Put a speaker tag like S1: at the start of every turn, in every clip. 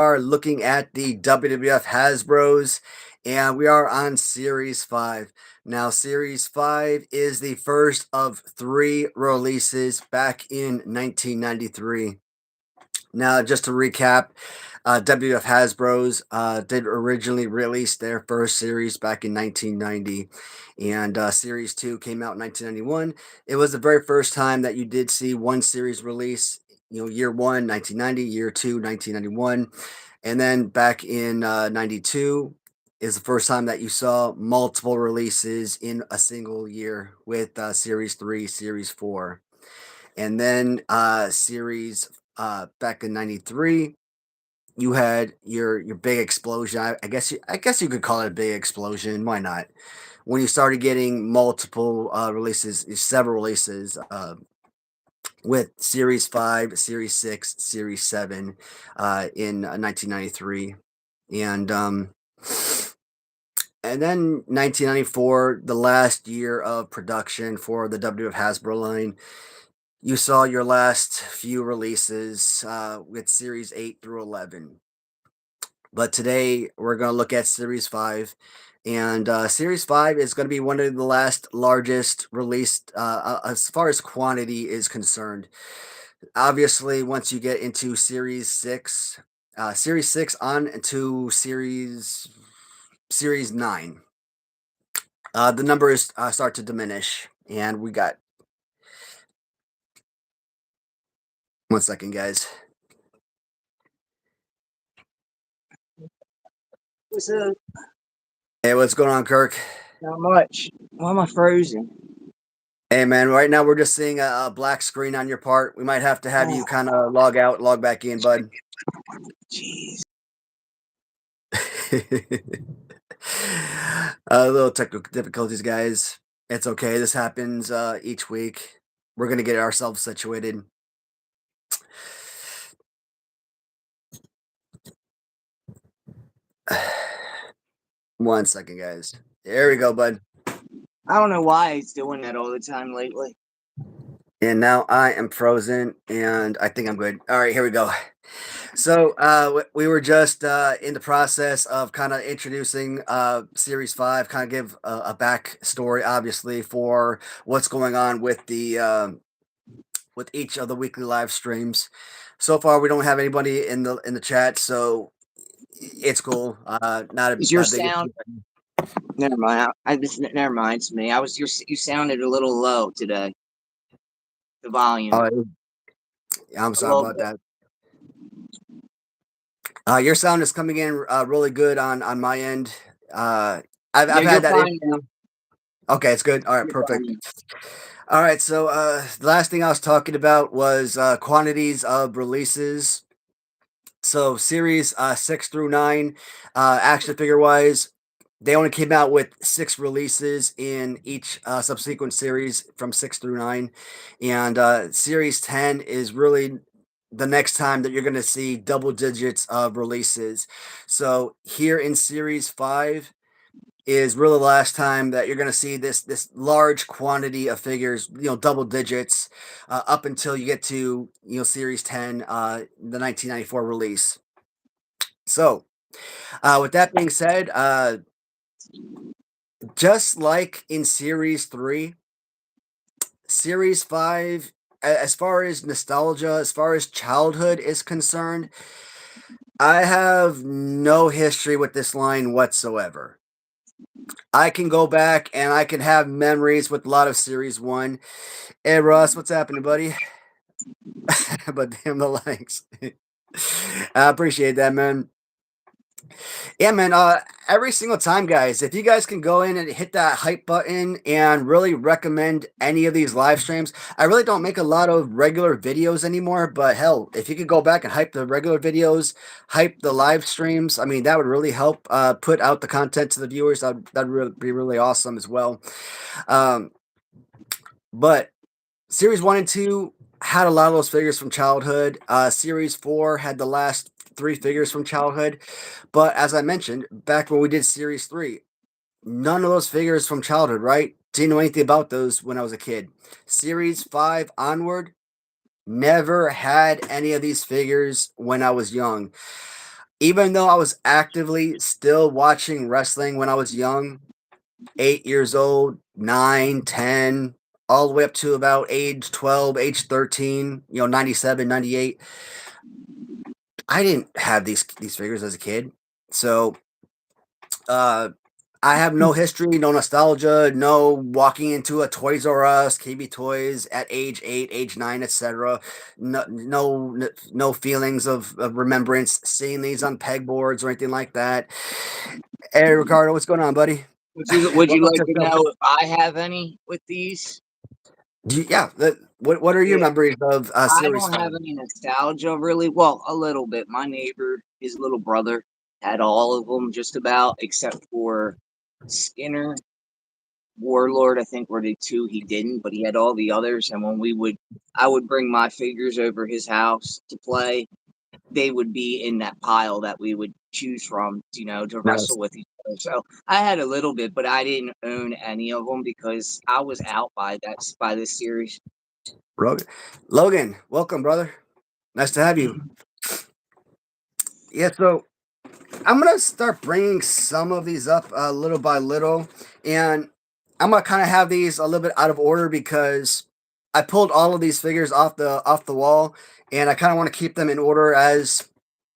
S1: are looking at the WWF Hasbros, and we are on Series 5. Now, Series 5 is the first of three releases back in 1993. Now, just to recap, WWF Hasbros did originally release their first series back in 1990, and Series 2 came out in 1991. It was the very first time that you did see one series release, year one, 1990, year two, 1991. And then back in 92 is the first time that you saw multiple releases in a single year with Series 3, Series 4. And then Series back in 93, you had your big explosion. I guess you could call it a big explosion. Why not? When you started getting multiple releases, several releases with Series 5, Series 6, Series 7 in 1993. And and then 1994, the last year of production for the WWF Hasbro line, you saw your last few releases with Series 8 through 11. But today we're going to look at Series 5. And Series 5 is going to be one of the last largest released as far as quantity is concerned. Obviously, once you get into Series 6 on to Series 9, the numbers start to diminish. And we got, one second, guys.
S2: What's up?
S1: Hey, what's going on, Kirk?
S2: Not much. Why am I frozen?
S1: Hey, man, right now we're just seeing a black screen on your part. We might have to have you kind of log out, log back in, bud.
S2: Jeez.
S1: Little technical difficulties, guys. It's okay. This happens each week. We're going to get ourselves situated. One second, guys. There we go, bud.
S2: I don't know why he's doing that all the time lately.
S1: And now I am frozen, and I think I'm good. All right, here we go. So we were just in the process of kind of introducing Series 5, kind of give a backstory, obviously, for what's going on with the with each of the weekly live streams. So far, we don't have anybody in the chat, so it's cool. Not
S2: Is your
S1: a big
S2: sound?
S1: issue.
S2: Never mind. Never mind. It's me. You sounded a little low today. The volume.
S1: I'm sorry about that. Your sound is coming in really good on my end. I've had that issue. Okay, it's good. All right, perfect. All right, so the last thing I was talking about was quantities of releases. So series 6 through 9, action figure wise, they only came out with 6 releases in each subsequent series from 6 through 9. And series 10 is really the next time that you're going to see double digits of releases. So here in series 5 is really the last time that you're going to see this large quantity of figures, double digits, up until you get to series 10, the 1994 release. So with that being said, just like in series 3, series 5, as far as nostalgia, as far as childhood is concerned, I have no history with this line whatsoever. I can go back and I can have memories with a lot of Series 1. Hey, Russ, what's happening, buddy? But damn the likes. I appreciate that, man. Yeah, man. Every single time, guys, if you guys can go in and hit that hype button and really recommend any of these live streams, I really don't make a lot of regular videos anymore, but hell, if you could go back and hype the regular videos, hype the live streams, I mean, that would really help put out the content to the viewers. That'd be really awesome as well. But Series 1 and 2 had a lot of those figures from childhood. Series 4 had the last 3 figures from childhood. But as I mentioned, back when we did Series 3, none of those figures from childhood, right? Didn't know anything about those when I was a kid. Series 5 onward, never had any of these figures when I was young. even though I was actively still watching wrestling when I was young, 8 years old, 9, 10, all the way up to about age 12, age 13, 97, 98. I didn't have these figures as a kid. So uh I have no history, no nostalgia, no walking into a Toys R Us, KB Toys at age 8, age 9, etc. No feelings of remembrance seeing these on pegboards or anything like that. Hey Ricardo, what's going on, buddy?
S2: Would you
S1: Welcome
S2: like
S1: to
S2: to
S1: the show.
S2: know if I have any with these?
S1: Yeah, what are your
S2: Yeah,
S1: memories of
S2: I
S1: Series
S2: don't
S1: 5?
S2: have any nostalgia really. Well, a little bit. My neighbor, his little brother, had all of them just about, except for Skinner, Warlord. I think were the two he didn't, but he had all the others. And I would bring my figures over his house to play. They would be in that pile that we would choose from, to
S1: Nice.
S2: wrestle with each other. So I had a little bit, but I didn't own any of them because I was out by this series.
S1: Logan, welcome, brother. Nice to have you. Yeah, so I'm gonna start bringing some of these up little by little, and I'm gonna kind of have these a little bit out of order because I pulled all of these figures off the wall, and I kind of want to keep them in order as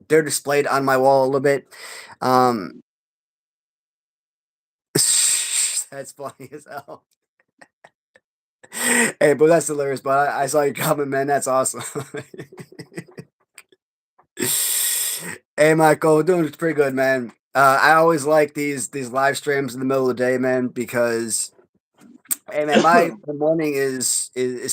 S1: they're displayed on my wall a little bit. Um, that's funny as hell. Hey, but that's hilarious. But I saw you comment, man. That's awesome. Hey, Michael, doing pretty good, man. I always like these live streams in the middle of the day, man, because hey, man, my morning is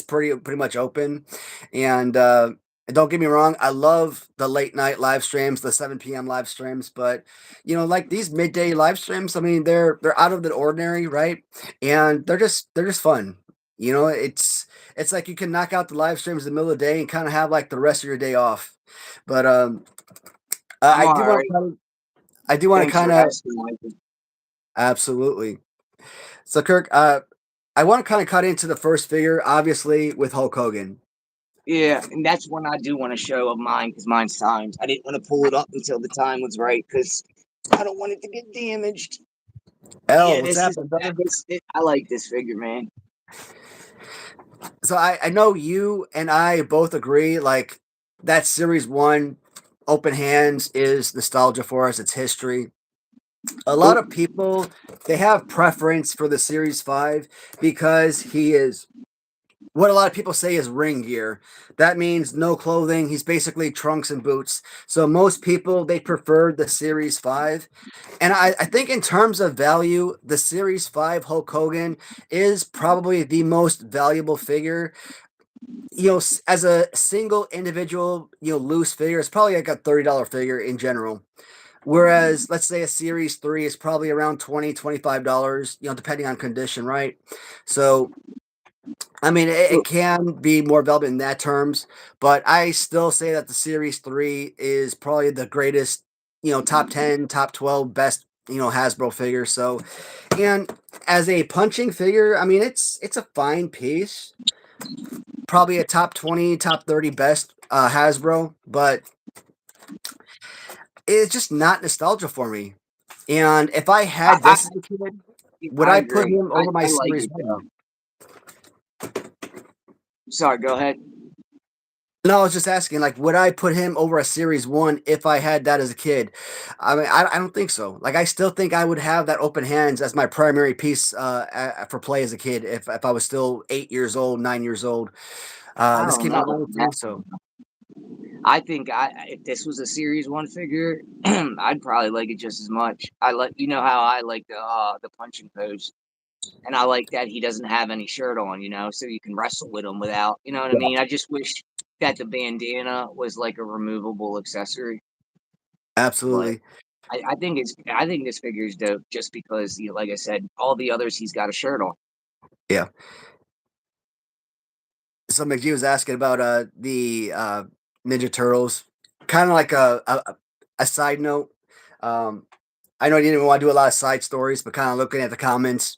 S1: pretty much open, and don't get me wrong, I love the late night live streams, the 7 p.m. live streams, but like these midday live streams, I mean, they're out of the ordinary, right? And they're just fun. It's like you can knock out the live streams in the middle of the day and kind of have like the rest of your day off. But
S2: I'm
S1: I
S2: all
S1: do want
S2: right.
S1: to I do want to
S2: Thanks
S1: kind
S2: for
S1: of
S2: asking, Michael.
S1: absolutely. So Kirk, I want to kind of cut into the first figure, obviously with Hulk Hogan.
S2: Yeah, and that's one I do want to show of mine because mine's timed. I didn't want to pull it up until the time was right because I don't want it to get damaged.
S1: L,
S2: Yeah,
S1: what's
S2: this is
S1: happening, brother?
S2: I like this figure, man.
S1: So I know you and I both agree, like that series one, Open Hands is nostalgia for us. It's history. A lot of people they have preference for the series five because he is what a lot of people say is ring gear. That means no clothing. He's basically trunks and boots. So most people they prefer the Series 5. And I think in terms of value, the Series 5 Hulk Hogan is probably the most valuable figure. As a single individual, loose figure, it's probably like a $30 figure in general. Whereas, let's say a Series 3 is probably around $20, $25, depending on condition, right? So I mean, it can be more valuable in that terms, but I still say that the Series 3 is probably the greatest, top 10, top 12 best, Hasbro figure. So, and as a punching figure, I mean, it's a fine piece. Probably a top 20, top 30 best Hasbro, but it's just not nostalgia for me. And if I
S2: I,
S1: had
S2: I,
S1: this as a kid, would
S2: I
S1: I put
S2: agree.
S1: him
S2: I,
S1: over my
S2: I like
S1: Series
S2: it
S1: 1?
S2: though. Sorry, go ahead.
S1: No, I was just asking, like, would I put him over a Series 1 if I had that as a kid? I mean, I don't think so. Like, I still think I would have that open hands as my primary piece for play as a kid if I was still 8 years old, 9 years old.
S2: I
S1: This
S2: don't
S1: came out in
S2: know.
S1: 92, so
S2: I think if this was a series one figure, I'd probably like it just as much. I like how I like the punching pose, and I like that he doesn't have any shirt on, so you can wrestle with him without, you know what I
S1: yeah,
S2: mean. I just wish that the bandana was like a removable accessory, but
S1: absolutely.
S2: I think this figure is dope just because, like I said, all the others he's got a shirt on.
S1: Yeah. So McGee was asking about the Ninja Turtles. Kind of like a side note. Um, I know I didn't want to do a lot of side stories, but kind of looking at the comments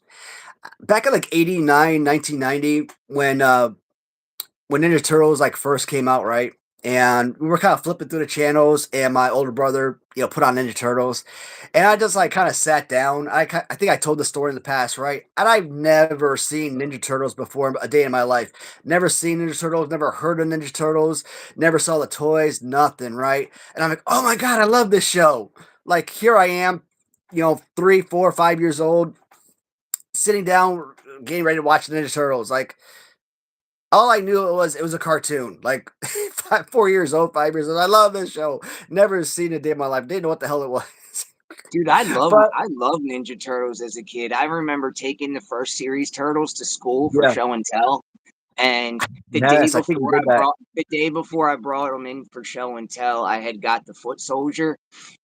S1: back in like 89, 1990, when Ninja Turtles like first came out, right? and we were kind of flipping through the channels, and my older brother, put on Ninja Turtles, and I just like kind of sat down. I think I told the story in the past, right? And I've never seen Ninja Turtles before a day in my life. Never seen Ninja Turtles, never heard of Ninja Turtles, never saw the toys, nothing, right? And I'm like, oh my god, I love this show. Like here I am, 3, 4, 5 years old, sitting down, getting ready to watch the Ninja Turtles. Like all I knew it was a cartoon. Like 4 years old, 5 years old. I love this show. Never seen it a day in my life. Didn't know what the hell it was.
S2: Dude, I love
S1: But
S2: I love Ninja Turtles as a kid. I remember taking the first series Turtles to school for
S1: yeah,
S2: show and tell. And
S1: yes, I think you did that.
S2: the day before I brought them in for show and tell, I had got the foot soldier,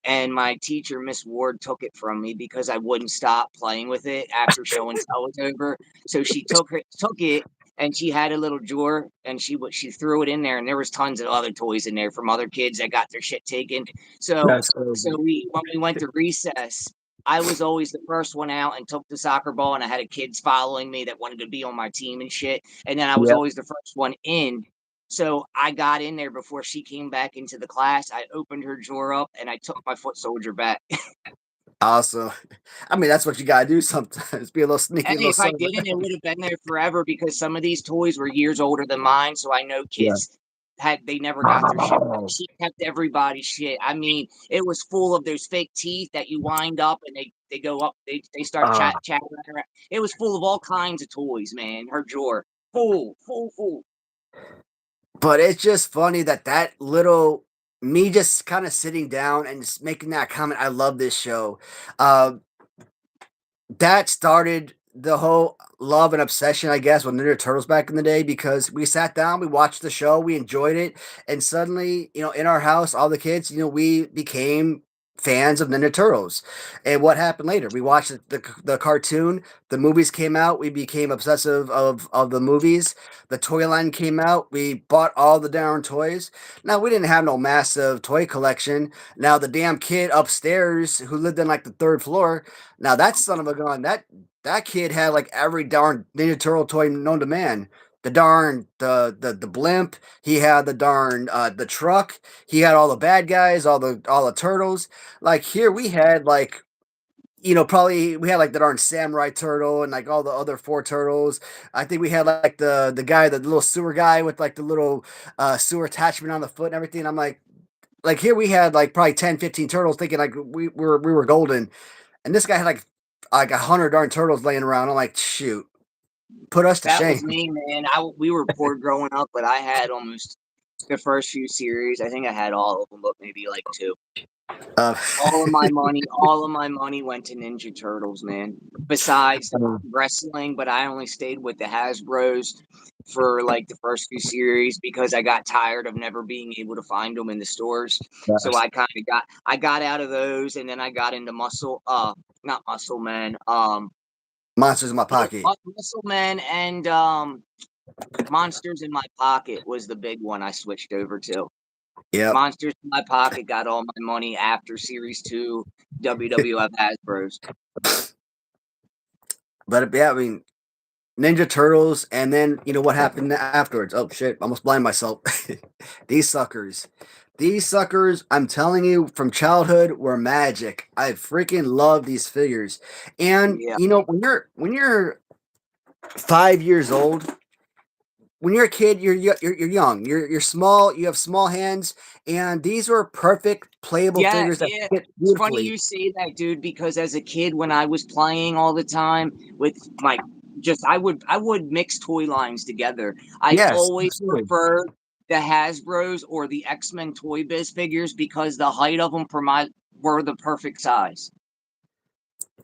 S2: and my teacher, Miss Ward, took it from me because I wouldn't stop playing with it after show and tell was over. So she took it, and she had a little drawer, and she threw it in there, and there was tons of other toys in there from other kids that got their shit taken. So
S1: That's crazy.
S2: we when we went to recess, I was always the first one out and took the soccer ball, and I had kids following me that wanted to be on my team and shit. And then I was
S1: Yep.
S2: always the first one in. So I got in there before she came back into the class. I opened her drawer up and I took my foot soldier back.
S1: Awesome. I mean, that's what you gotta do sometimes. Be a little sneaky,
S2: And
S1: little
S2: if I
S1: son of
S2: didn't,
S1: a.
S2: it would have been there forever because some of these toys were years older than mine. So I know
S1: Yeah.
S2: kids they never got their shit back. She kept everybody's shit. I mean, it was full of those fake teeth that you wind up and they go up, they start
S1: Uh,
S2: chatting around. It was full of all kinds of toys, man. Her drawer. Full.
S1: but it's just funny that little me just kind of sitting down and just making that comment. I love this show. Uh, that started the whole love and obsession, I guess, with Ninja Turtles back in the day because we sat down, we watched the show, we enjoyed it, and suddenly, in our house, all the kids, we became fans of Ninja Turtles. And what happened later? We watched the cartoon, the movies came out, we became obsessive of the movies. The toy line came out, we bought all the darn toys. Now we didn't have no massive toy collection. Now the damn kid upstairs who lived in like the third floor, now that son of a gun, that kid had like every darn Ninja Turtle toy known to man. The darn the blimp. He had the darn the truck. He had all the bad guys, all the turtles. Like here we had like probably we had like the darn samurai turtle and like all the other four turtles. I think we had like the guy, the little sewer guy with like the little sewer attachment on the foot and everything. I'm like here we had like probably 10, 15 turtles thinking like we were golden. And this guy had like 100 darn turtles laying around. I'm like, shoot, put us to
S2: That
S1: shame.
S2: was me, man. We were poor growing up, but I had almost the first few series. I think I had all of them, but maybe like two.
S1: Uh,
S2: All of my money went to Ninja Turtles, man. Besides wrestling, but I only stayed with the Hasbros for like the first few series because I got tired of never being able to find them in the stores. So I got out of those, and then I got into not Muscle Man,
S1: Monsters in my pocket.
S2: Muscle Man and Monsters in My Pocket was the big one I switched over to.
S1: Yep.
S2: Monsters in My Pocket got all my money after Series 2 WWF Hasbros.
S1: But yeah, I mean, Ninja Turtles, and then what happened afterwards? Oh shit, almost blind myself. These suckers. These suckers, I'm telling you, from childhood were magic. I freaking love these figures. And
S2: Yeah.
S1: when you're 5 years old, when you're a kid, you're young, you're small, you have small hands, and these were perfect playable figures that
S2: Yeah.
S1: fit
S2: It's funny
S1: beautifully.
S2: you say that, dude, because as a kid when I was playing all the time with my I would mix toy lines together. I
S1: Yes,
S2: always
S1: absolutely.
S2: preferred the Hasbros or the X-Men Toy Biz figures because the height of them were the perfect size.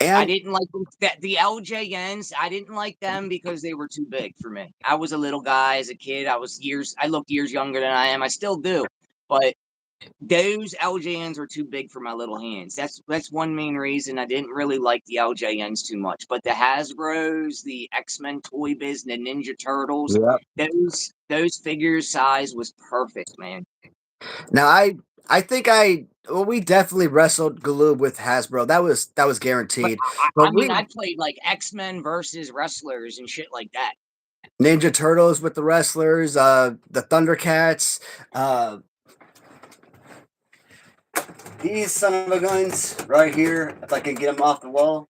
S2: I
S1: And
S2: didn't like that the LJNs. I didn't like them because they were too big for me. I was a little guy as a kid. I looked years younger than I am. I still do, but those LJNs were too big for my little hands. That's one main reason I didn't really like the LJNs too much. But the Hasbros, the X-Men Toy Biz, and the Ninja Turtles,
S1: yeah.
S2: those figures size was perfect, man.
S1: Now I think we definitely wrestled Galoob with Hasbro. That was
S2: But
S1: guaranteed.
S2: I
S1: But
S2: mean,
S1: we
S2: I played like X-Men versus wrestlers and shit like that.
S1: Ninja Turtles with the wrestlers, the Thundercats, uh, these son of a guns right here. If I can get them off the wall.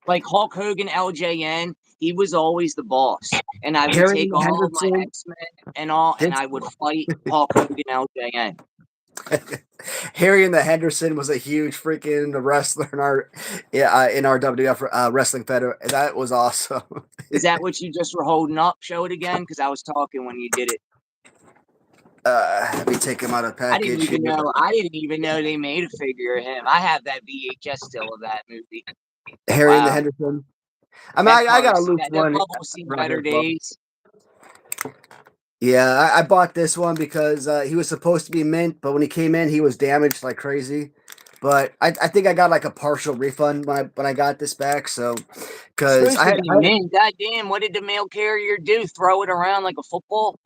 S2: Like Hulk Hogan, LJN, he was always the boss, and I would
S1: Harry
S2: take all of my
S1: Henderson.
S2: X-Men and all, and
S1: This
S2: I would fight Hulk Hogan, LJN.
S1: Harry and the Henderson was a huge freaking wrestler in our WWF wrestling federation. That was awesome.
S2: Is that what you just were holding up? Show it again, because I was talking when you did it.
S1: Let me take him out of the
S2: I didn't
S1: package
S2: even
S1: here.
S2: know. I didn't even know they made a figure of him. I have that VHS still of that movie.
S1: Harry and the
S2: Wow,
S1: Henderson. I mean,
S2: that
S1: I got
S2: card's
S1: a loose
S2: that
S1: one
S2: bubble's seen
S1: right here
S2: better
S1: as well.
S2: days.
S1: Yeah, I bought this one because he was supposed to be mint, but when he came in, he was damaged like crazy. But I think I got like a partial refund when I got this back. So, because
S2: Supposed to be mint. God damn, what did the mail carrier do? Throw it around like a football?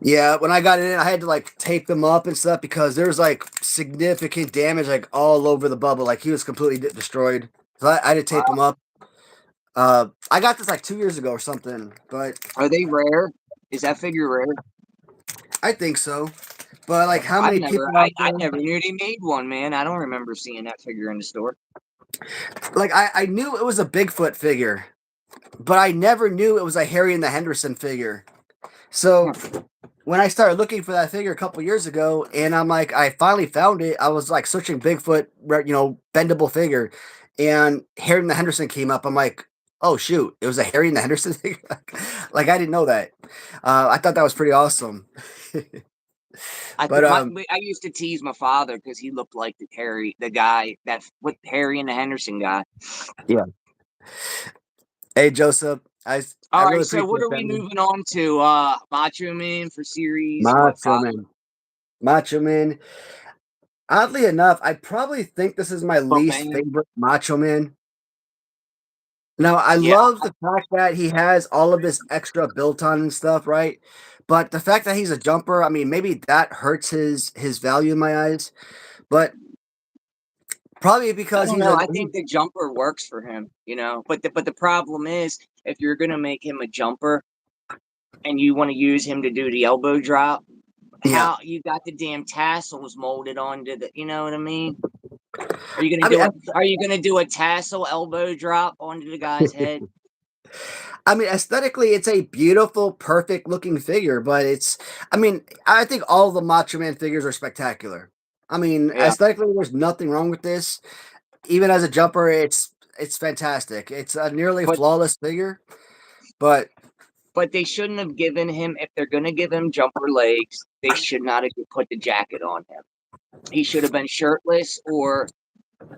S1: yeah, when I got it in, I had to like tape them up and stuff because there's like significant damage like all over the bubble. Like he was completely destroyed. So I had to tape them up. I got this like 2 years ago or something, but
S2: Are they rare? Is that figure rare?
S1: I think so. But like, how
S2: I've
S1: many
S2: never,
S1: people
S2: I,
S1: out
S2: I
S1: there?
S2: never knew they made one, man. I don't remember seeing that figure in the store.
S1: Like, I knew it was a Bigfoot figure, but I never knew it was a Harry and the Henderson figure. So when I started looking for that figure a couple years ago, and I'm like, I finally found it. I was like searching Bigfoot, bendable figure, and Harry and the Henderson came up. I'm like, oh shoot, it was a Harry and the Henderson figure. Like I didn't know that. I thought that was pretty awesome. But
S2: I used to tease my father because he looked like the guy that with Harry and the Henderson guy.
S1: yeah. Hey Joseph, I
S2: All right,
S1: really
S2: so what
S1: appreciate
S2: are
S1: that,
S2: we
S1: man.
S2: moving on to? Macho Man for series what
S1: Macho
S2: five?
S1: Man. Macho Man. Oddly enough, I probably think this is my least
S2: Bam.
S1: favorite Macho Man. Now, I
S2: Yeah,
S1: love the fact that he has all of this extra built on and stuff, right? But the fact that he's a jumper, I mean, maybe that hurts his value in my eyes. But probably
S2: I
S1: because
S2: don't know. I think the jumper works for him, But the problem is, if you're gonna make him a jumper and you want to use him to do the elbow drop,
S1: yeah.
S2: how you got the damn tassels molded onto the, you know what I mean? Are you gonna
S1: I mean,
S2: do it? Are you gonna do a tassel elbow drop onto the guy's head?
S1: I mean, aesthetically, it's a beautiful, perfect looking figure, but I mean, I think all the Macho Man figures are spectacular. I mean,
S2: Yeah,
S1: aesthetically, there's nothing wrong with this. Even as a jumper, it's fantastic. It's a nearly
S2: but
S1: flawless figure, but
S2: but they shouldn't have given him. If they're gonna give him jumper legs, they should not have put the jacket on him. He should have been shirtless or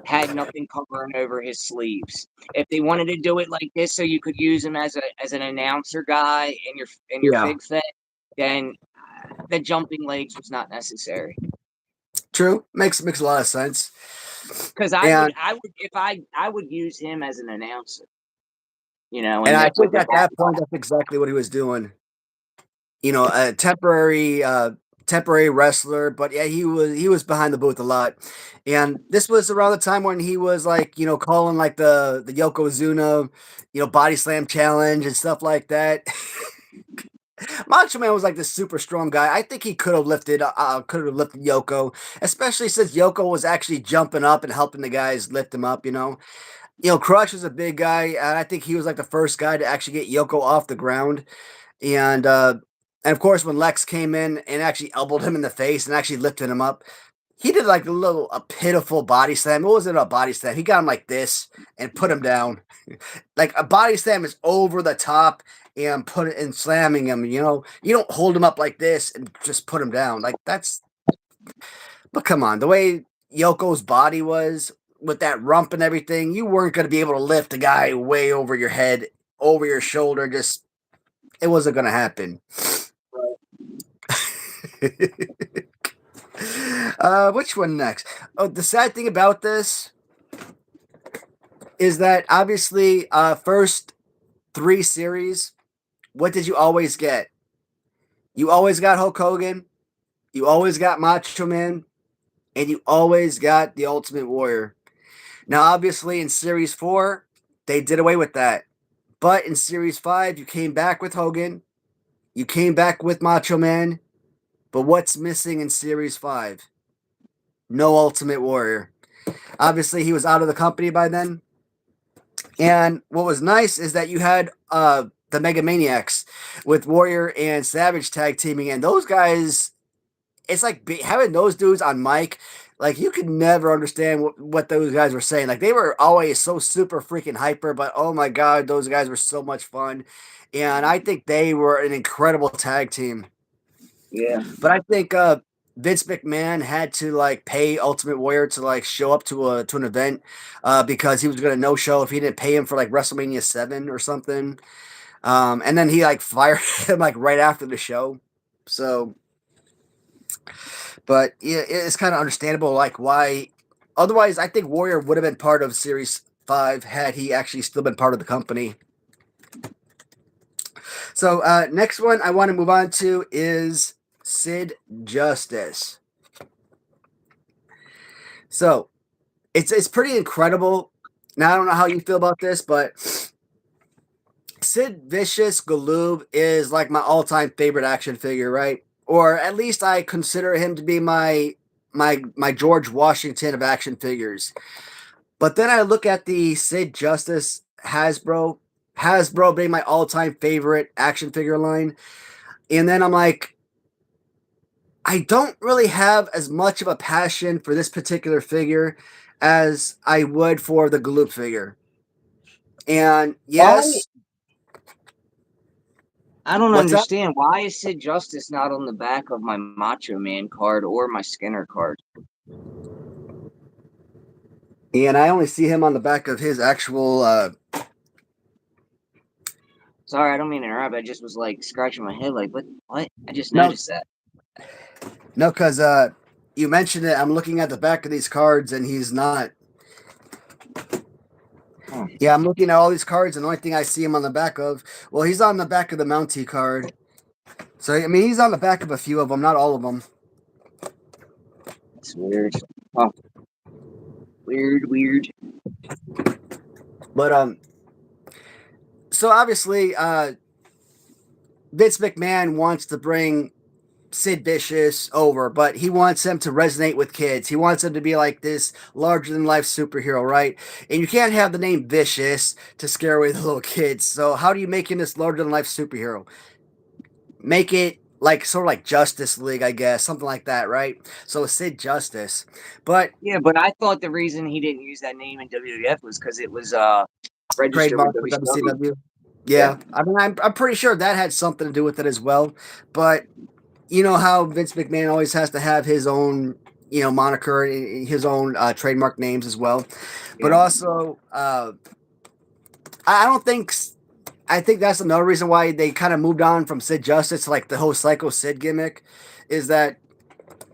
S2: had nothing covering over his sleeves. If they wanted to do it like this, so you could use him as an announcer guy in your
S1: yeah,
S2: fig fed, then the jumping legs was not necessary.
S1: true. Makes a lot of sense.
S2: Because
S1: And
S2: I would if I would use him as an announcer,
S1: and I
S2: with
S1: think
S2: the
S1: at that point, that's exactly what he was doing. A temporary wrestler, but yeah, he was behind the booth a lot. And this was around the time when he was like, calling like the Yokozuna, body slam challenge and stuff like that. Macho Man was like this super strong guy. I think he could have lifted Yoko, especially since Yoko was actually jumping up and helping the guys lift him up. Crush was a big guy, and I think he was like the first guy to actually get Yoko off the ground. And of course, when Lex came in and actually elbowed him in the face and actually lifted him up, he did like a pitiful body slam. It wasn't a body slam. He got him like this and put him down. Like a body slam is over the top and put it and slamming him. You don't hold him up like this and just put him down. Like that's. But come on, the way Yoko's body was with that rump and everything, you weren't going to be able to lift a guy way over your head, over your shoulder. Just it wasn't going to happen. Which one next? Oh, the sad thing about this is that obviously, first three series, what did you always get? You always got Hulk Hogan, you always got Macho Man, and you always got the Ultimate Warrior. Now, obviously, in series four, they did away with that. But in Series 5, you came back with Hogan, you came back with Macho Man, but what's missing in Series 5? No Ultimate Warrior. Obviously, he was out of the company by then. And what was nice is that you had the Mega Maniacs with Warrior and Savage tag teaming, and those guys, it's like having those dudes on mic. Like you could never understand what those guys were saying. Like they were always so super freaking hyper, but oh my god, those guys were so much fun. And I think they were an incredible tag team.
S2: Yeah.
S1: But I think Vince McMahon had to like pay Ultimate Warrior to like show up to an event because he was going to no show if he didn't pay him for like WrestleMania 7 or something. And then he like fired him like right after the show. So, but yeah, it's kind of understandable like why. Otherwise, I think Warrior would have been part of Series 5 had he actually still been part of the company. So, next one I want to move on to is Sid Justice. So, it's pretty incredible. Now I don't know how you feel about this, but Sid Vicious Galoob is like my all-time favorite action figure, right? Or at least I consider him to be my George Washington of action figures. But then I look at the Sid Justice Hasbro being my all-time favorite action figure line, and then I'm like, I don't really have as much of a passion for this particular figure as I would for the Galoob figure. And
S2: Why?
S1: yes,
S2: I don't
S1: what's up?
S2: understand. Why is Sid Justice not on the back of my Macho Man card or my Skinner card?
S1: And I only see him on the back of his actual.
S2: Sorry, I don't mean to interrupt. I just was like scratching my head, like, what? What? I just
S1: No,
S2: noticed that.
S1: no, because you mentioned it. I'm looking at the back of these cards, and he's not.
S2: Huh.
S1: Yeah, I'm looking at all these cards, and the only thing I see him on the back of, well, he's on the back of the Mountie card. So I mean, he's on the back of a few of them, not all of them.
S2: That's weird. Huh. Weird.
S1: But so obviously, Vince McMahon wants to bring Sid Vicious over, but he wants him to resonate with kids. He wants him to be like this larger than life superhero, right? And you can't have the name Vicious to scare away the little kids. So how do you make him this larger than life superhero? Make it like sort of like Justice League, I guess, something like that, right? So Sid Justice, but
S2: Yeah, but I thought the reason he didn't use that name in WWF was because it was registered with
S1: trademark for
S2: WCW.
S1: WCW.
S2: Yeah.
S1: Yeah, I mean, I'm pretty sure that had something to do with it as well. But you know how Vince McMahon always has to have his own, moniker, his own trademark names as well. But
S2: Yeah.
S1: also, I don't think. I think that's another reason why they kind of moved on from Sid Justice to like the whole Psycho Sid gimmick, is that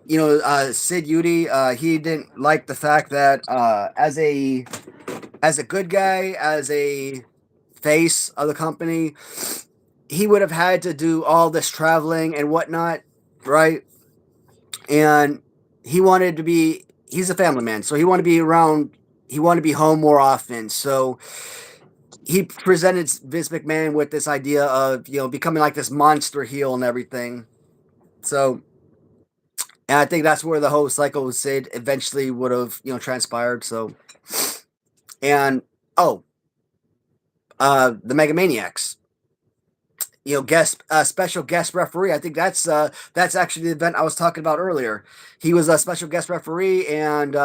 S1: Sid Udy, he didn't like the fact that as a good guy, as a face of the company, he would have had to do all this traveling and whatnot, right? And he wanted to be, he's a family man, so he wanted to be around, he wanted to be home more often. So he presented Vince McMahon with this idea of, becoming like this monster heel and everything. So, and I think that's where the whole Psycho Sid eventually would have, transpired. So, and oh, the Megamaniacs, guest special guest referee. I think that's actually the event I was talking about earlier. He was a special guest referee, and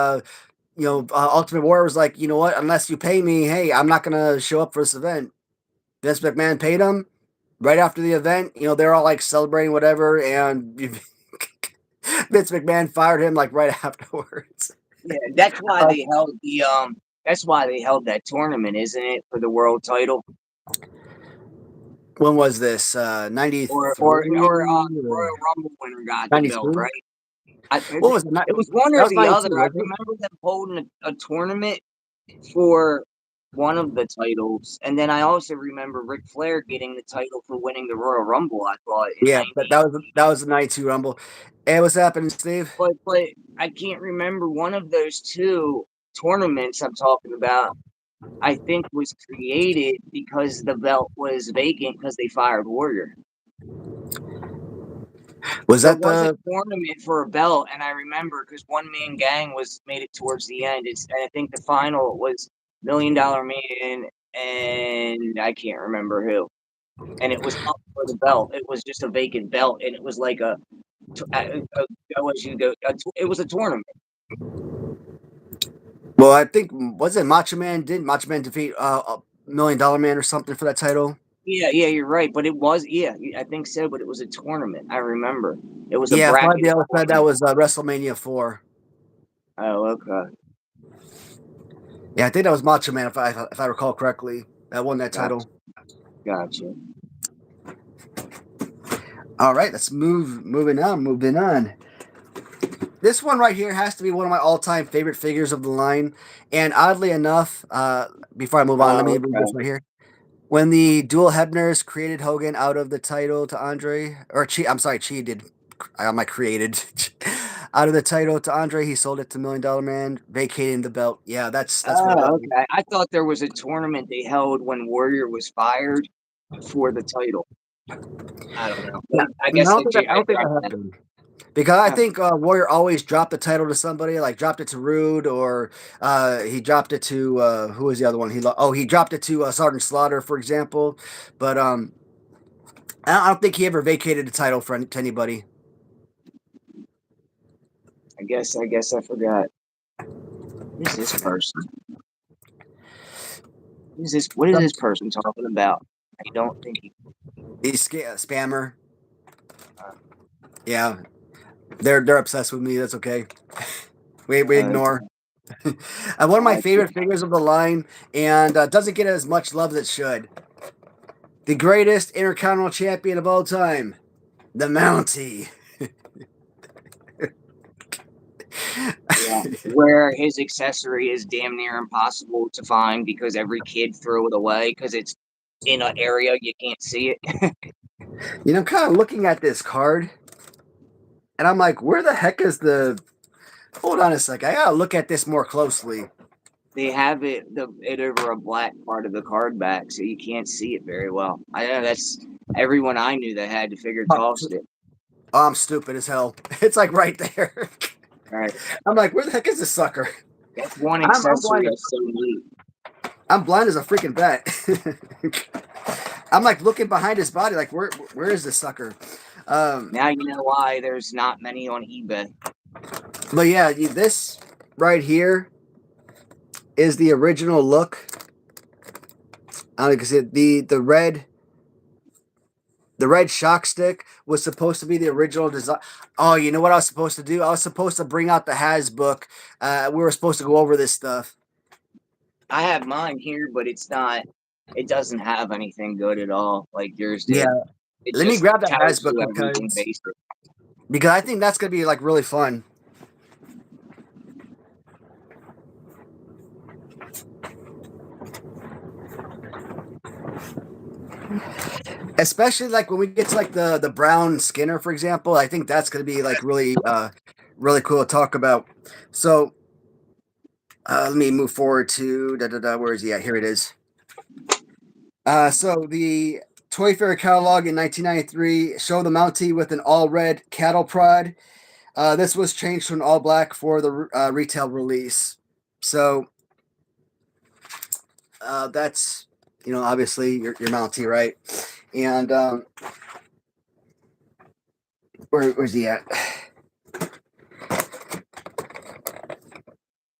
S1: Ultimate Warrior was like, you know what? Unless you pay me, hey, I'm not gonna show up for this event. Vince McMahon paid him right after the event. They're all like celebrating whatever, and Vince McMahon fired him like right afterwards.
S2: Yeah, that's why they held the that's why they held that tournament, isn't it, for the world title?
S1: When was this?
S2: Or
S1: 93
S2: Royal Rumble winner got the belt,
S1: 92?
S2: right? It
S1: What was it?
S2: was one
S1: That
S2: or
S1: was
S2: the other.
S1: 92,
S2: I
S1: wasn't it?
S2: remember them holding a tournament for one of the titles, and then I also remember Ric Flair getting the title for winning the Royal Rumble. I thought in
S1: Yeah, but
S2: '90,
S1: that was the 92 Rumble. Hey, what's happening, Steve?
S2: but I can't remember one of those two tournaments I'm talking about. I think was created because the belt was vacant because they fired Warrior.
S1: Was
S2: There
S1: that
S2: was a
S1: the?
S2: tournament for a belt, and I remember because One Man Gang was made it towards the end. And I think the final was $1 Million Man, and I can't remember who. And it was up for the belt. It was just a vacant belt, and it was like it was a tournament.
S1: Well, I think was it Macho Man? Didn't Macho Man defeat $1 Million Man or something for that title?
S2: Yeah, you're right. But it was, I think so. But it was a tournament. I remember it was a
S1: Yeah, if I
S2: bracket
S1: the other side, that
S2: tournament.
S1: was WrestleMania 4.
S2: Oh, okay,
S1: Yeah, I think that was Macho Man if I recall correctly. That won that
S2: gotcha,
S1: title.
S2: gotcha.
S1: All right, let's moving on. This one right here has to be one of my all-time favorite figures of the line. And oddly enough, before I move on, let
S2: Oh,
S1: me read this
S2: okay.
S1: right here. When the dual Hebners created Hogan out of the title to Andre, or I'm sorry, cheated. I got my created out of the title to Andre. He sold it to $1 Million Man, vacating the belt. Yeah, that's what it
S2: Oh,
S1: was.
S2: okay. I thought there was a tournament they held when Warrior was fired for the title. I don't know.
S1: Yeah,
S2: I
S1: no,
S2: guess
S1: I
S2: I
S1: don't think that
S2: dropped that.
S1: happened. Because I
S2: Oh,
S1: think Warrior always dropped the title to somebody, like dropped it to Rude, or he dropped it to who was the other one? He dropped it to Sergeant Slaughter, for example. But I don't think he ever vacated the title to anybody.
S2: I guess I forgot. Who's this person? Who's this? What is
S1: Some
S2: this person talking about? I don't think he.
S1: he's spammer.
S2: Uh,
S1: Yeah, they're obsessed with me. That's okay. We ignore. One of my
S2: gotcha.
S1: favorite figures of the line, and doesn't get as much love as it should. The greatest Intercontinental Champion of all time, the Mountie.
S2: Yeah, where his accessory is damn near impossible to find because every kid threw it away because it's in an area you can't see it.
S1: You know, I'm kind of looking at this card, and I'm like, where the heck is the? Hold on a sec. I gotta look at this more closely.
S2: They have it over a black part of the card back, so you can't see it very well. I know that's everyone I knew that had to figure
S1: Oh,
S2: tossed it.
S1: I'm stupid as hell. It's like right there.
S2: Right,
S1: I'm like, where the heck is this sucker?
S2: that's one
S1: I'm
S2: accessory
S1: blind.
S2: that's so neat.
S1: I'm blind as a freaking bat. I'm like looking behind his body, like where is this sucker? Um,
S2: Now you know why there's not many on eBay.
S1: but yeah, this right here is the original look. I don't know, because the red shock stick was supposed to be the original design. Oh, you know what I was supposed to do? I was supposed to bring out the Has book. We were supposed to go over this stuff.
S2: I have mine here, but it's not. It doesn't have anything good at all like yours
S1: Yeah,
S2: did. It
S1: let me
S2: just
S1: grab that Has
S2: tells
S1: book
S2: you everything
S1: because
S2: basic.
S1: I think that's gonna be like really fun. Especially like when we get to like the brown Skinner, for example. I think that's gonna be like really cool to talk about. So let me move forward to where is he at? Here it is. So the Toy Fair catalog in 1993 showed the Mountie with an all red cattle prod. This was changed to an all black for the retail release. So that's obviously your Mountie, right? And where's he at?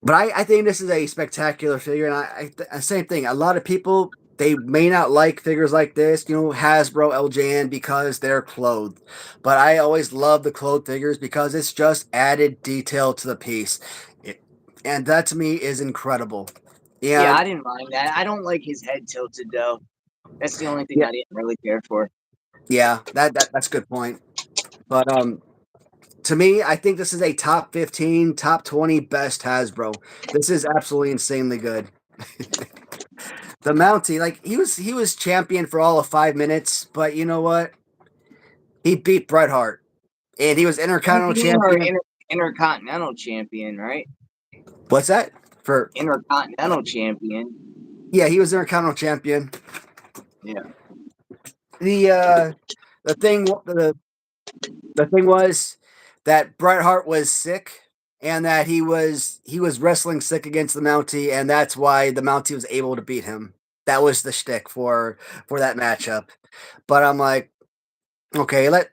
S1: But I think this is a spectacular figure, and same thing. A lot of people they may not like figures like this, Hasbro, LJN, because they're clothed. But I always love the clothed figures because it's just added detail to the piece, and that to me is incredible.
S2: Yeah,
S1: And
S2: I didn't mind that. I don't like his head tilted though. That's the only thing
S1: yeah,
S2: I didn't really care for.
S1: yeah, that's a good point. But to me, I think this is a top 15, top 20 best Hasbro. This is absolutely insanely good. The Mountie, like he was champion for all of 5 minutes, but you know what? He beat Bret Hart, and he was Intercontinental
S2: Champion or
S1: champion.
S2: intercontinental champion, right?
S1: What's that for?
S2: Intercontinental champion.
S1: Yeah, he was Intercontinental Champion.
S2: Yeah.
S1: The thing the thing was that Bret Hart was sick and that he was wrestling sick against the Mountie, and that's why the Mountie was able to beat him. That was the shtick for that matchup. But I'm like, okay, let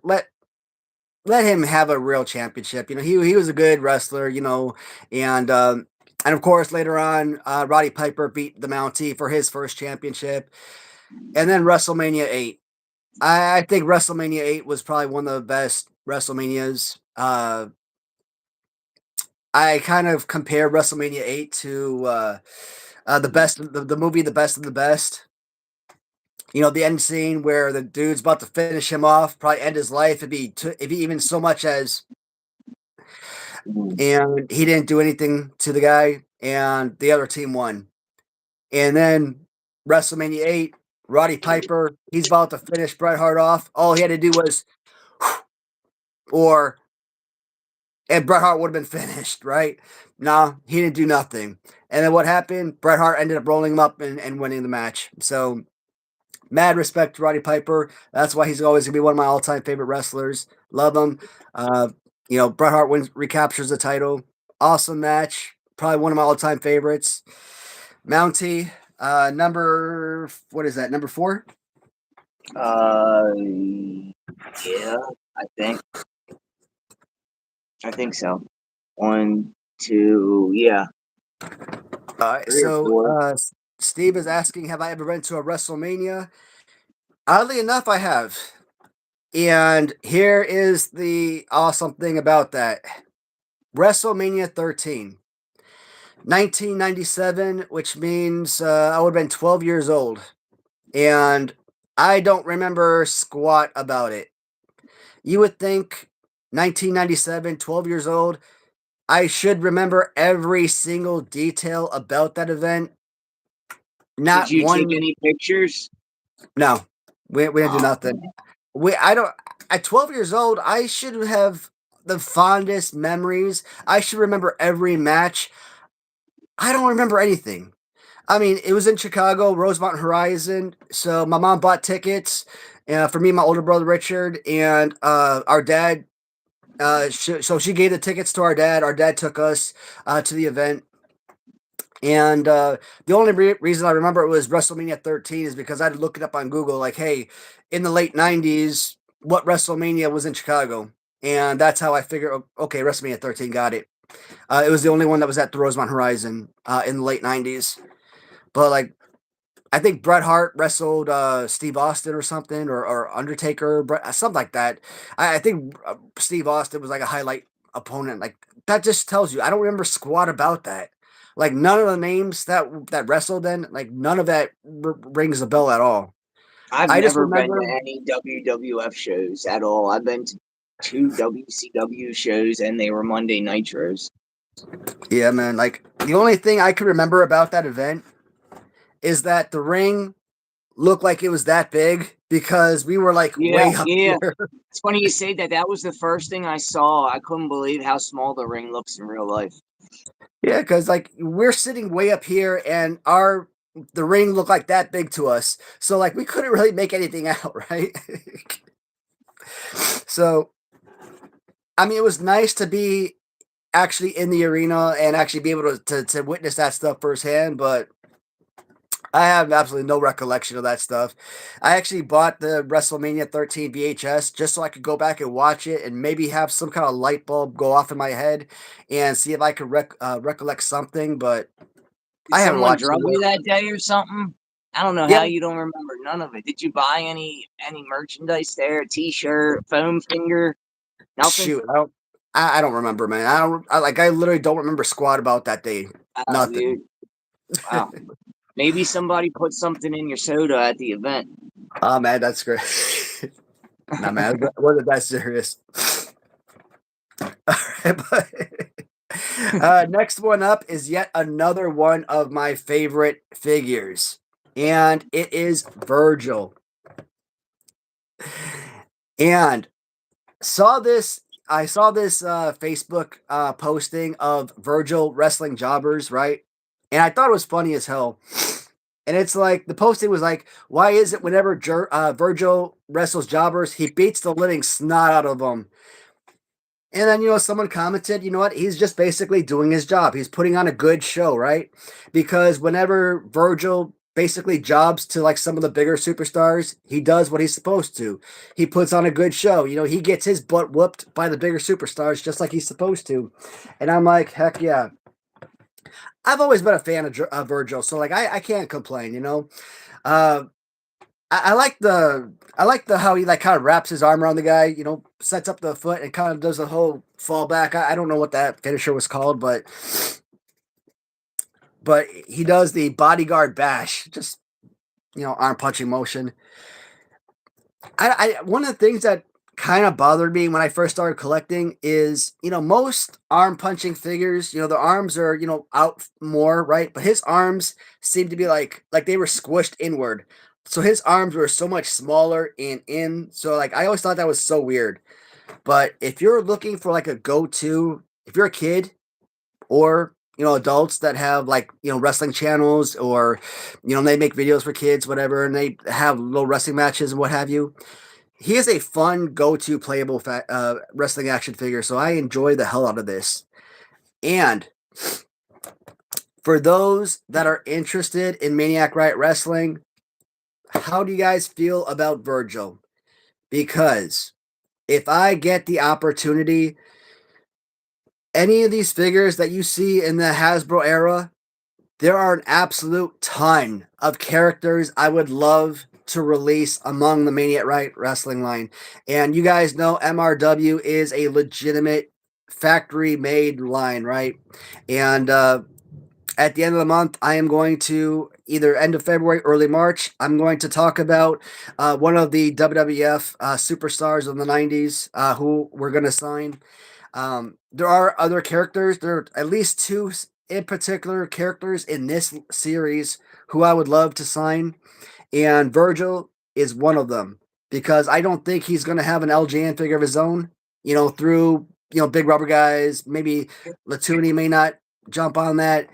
S1: him have a real championship. He was a good wrestler, and of course later on, Roddy Piper beat the Mountie for his first championship, and then WrestleMania 8. I think WrestleMania 8 was probably one of the best WrestleManias. I kind of compare WrestleMania 8 to the movie The Best of the Best. The end scene where the dude's about to finish him off, probably end his life. It'd be even so much as,
S2: Mm.
S1: and he didn't do anything to the guy, and the other team won. And then WrestleMania 8, Roddy Piper, he's about to finish Bret Hart off. All he had to do was, or and Bret Hart would have been finished, right? No, he didn't do nothing. And then what happened? Bret Hart ended up rolling him up and winning the match. So, mad respect to Roddy Piper. That's why he's always going to be one of my all time favorite wrestlers. Love him. Bret Hart recaptures the title. Awesome match. Probably one of my all time favorites. Mountie, what is that? Number 4?
S2: Uh, yeah, I think. I think so. 1, 2, yeah,
S1: All right.
S2: 3 or
S1: So,
S2: 4.
S1: Steve is asking, have I ever been to a WrestleMania? Oddly enough, I have. And here is the awesome thing about that. WrestleMania 13, 1997, which means I would have been 12 years old. And I don't remember squat about it. You would think 1997, 12 years old, I should remember every single detail about that event.
S2: Did
S1: Not
S2: you take
S1: one.
S2: any pictures?
S1: No, we didn't do
S2: Oh,
S1: nothing. I don't. At 12 years old, I should have the fondest memories. I should remember every match. I don't remember anything. I mean, it was in Chicago, Rosemont Horizon. So my mom bought tickets for me and my older brother Richard, and our dad. So she gave the tickets to our dad. Our dad took us to the event. And the only reason I remember it was WrestleMania 13 is because I had to look it up on Google, like, hey, in the late 90s, what WrestleMania was in Chicago? And that's how I figured, okay, WrestleMania 13, got it. It was the only one that was at the Rosemont Horizon in the late 90s. But, like, I think Bret Hart wrestled Steve Austin or something, or Undertaker, something like that. I think Steve Austin was like a highlight opponent. Like, that just tells you I don't remember squat about that. Like, none of the names that wrestled then, like, none of that rings a bell at all.
S2: I've
S1: I just
S2: never been
S1: remember,
S2: to any WWF shows at all. I've been to 2 WCW shows, and they were Monday Nitros.
S1: yeah, man. Like, the only thing I could remember about that event is that the ring looked like it was that big because we were like
S2: Yeah,
S1: way up
S2: yeah.
S1: here.
S2: It's funny you say that. That was the first thing I saw. I couldn't believe how small the ring looks in real life.
S1: Yeah, because like we're sitting way up here and the ring looked like that big to us. So like we couldn't really make anything out, right? So I mean it was nice to be actually in the arena and actually be able to witness that stuff firsthand, but I have absolutely no recollection of that stuff. I actually bought the WrestleMania 13 VHS just so I could go back and watch it and maybe have some kind of light bulb go off in my head and see if I could recollect something, but
S2: Did
S1: I haven't
S2: someone
S1: watched
S2: drug
S1: it.
S2: you that day or something? I don't know how
S1: Yeah,
S2: you don't remember none of it. Did you buy any merchandise there? A T-shirt, foam finger, nothing?
S1: shoot, I don't remember, man. I literally don't remember squat about that day.
S2: Wow,
S1: Nothing.
S2: dude. Wow. Maybe somebody put something in your soda at the event.
S1: Oh man, that's great. Nah, man, it wasn't that serious. All right, but next one up is yet another one of my favorite figures, and it is Virgil. And I saw this Facebook posting of Virgil wrestling jobbers, right? And I thought it was funny as hell. And it's like the posting was like, why is it whenever Virgil wrestles jobbers, he beats the living snot out of them? And then, someone commented, you know what? He's just basically doing his job. He's putting on a good show, right? Because whenever Virgil basically jobs to like some of the bigger superstars, he does what he's supposed to. He puts on a good show. He gets his butt whooped by the bigger superstars just like he's supposed to. And I'm like, heck yeah. I've always been a fan of Virgil, so like I can't complain. Uh, I like the how he like kind of wraps his arm around the guy, sets up the foot and kind of does the whole fall back. I don't know what that finisher was called, but he does the bodyguard bash, just arm punching motion. I one of the things that kind of bothered me when I first started collecting is, most arm punching figures, the arms are, out more, right? But his arms seem to be like they were squished inward. So his arms were so much smaller and in. So like I always thought that was so weird. But if you're looking for like a go-to, if you're a kid or adults that have like wrestling channels or they make videos for kids, whatever, and they have little wrestling matches and what have you, he is a fun go-to playable wrestling action figure, so I enjoy the hell out of this. And for those that are interested in Maniac Riot Wrestling, how do you guys feel about Virgil? Because if I get the opportunity, any of these figures that you see in the Hasbro era, there are an absolute ton of characters I would love to release among the Maniac Riot Wrestling line. And you guys know MRW is a legitimate factory made line, right? And at the end of the month, I am going to either end of February, early March. I'm going to talk about one of the WWF superstars of the 90s who we're going to sign. There are other characters. There are at least two in particular characters in this series who I would love to sign, and Virgil is one of them because I don't think he's going to have an LJN figure of his own. Through big rubber guys, maybe Latuni may not jump on that.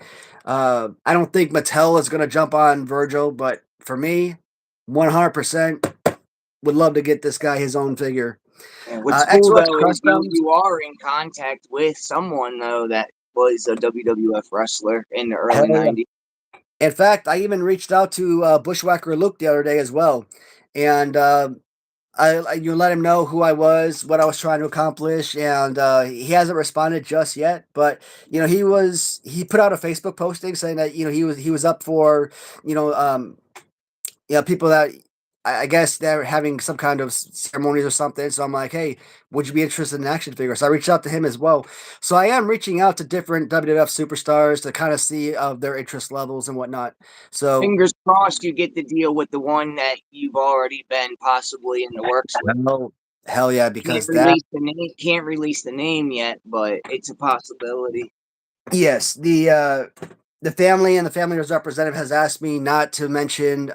S1: I don't think Mattel is going to jump on Virgil, but for me, 100% would love to get this guy his own figure.
S2: And what's cool
S1: X-Roach
S2: though is
S1: Customs.
S2: you are in contact with someone though that was a WWF wrestler in the early
S1: Hell yeah.
S2: '90s.
S1: In fact, I even reached out to Bushwhacker Luke the other day as well, and you let him know who I was, what I was trying to accomplish, and he hasn't responded just yet. But he put out a Facebook posting saying that he was up for you know um, people that I guess they're having some kind of ceremonies or something. So I'm like, hey, would you be interested in action figures? So I reached out to him as well. So I am reaching out to different WWF superstars to kind of see their interest levels and whatnot. So
S2: Fingers crossed you get the deal with the one that you've already been possibly in the works with.
S1: hell yeah, because that
S2: Can't release the name yet, but it's a possibility.
S1: yes, the family and the family representative has asked me not to mention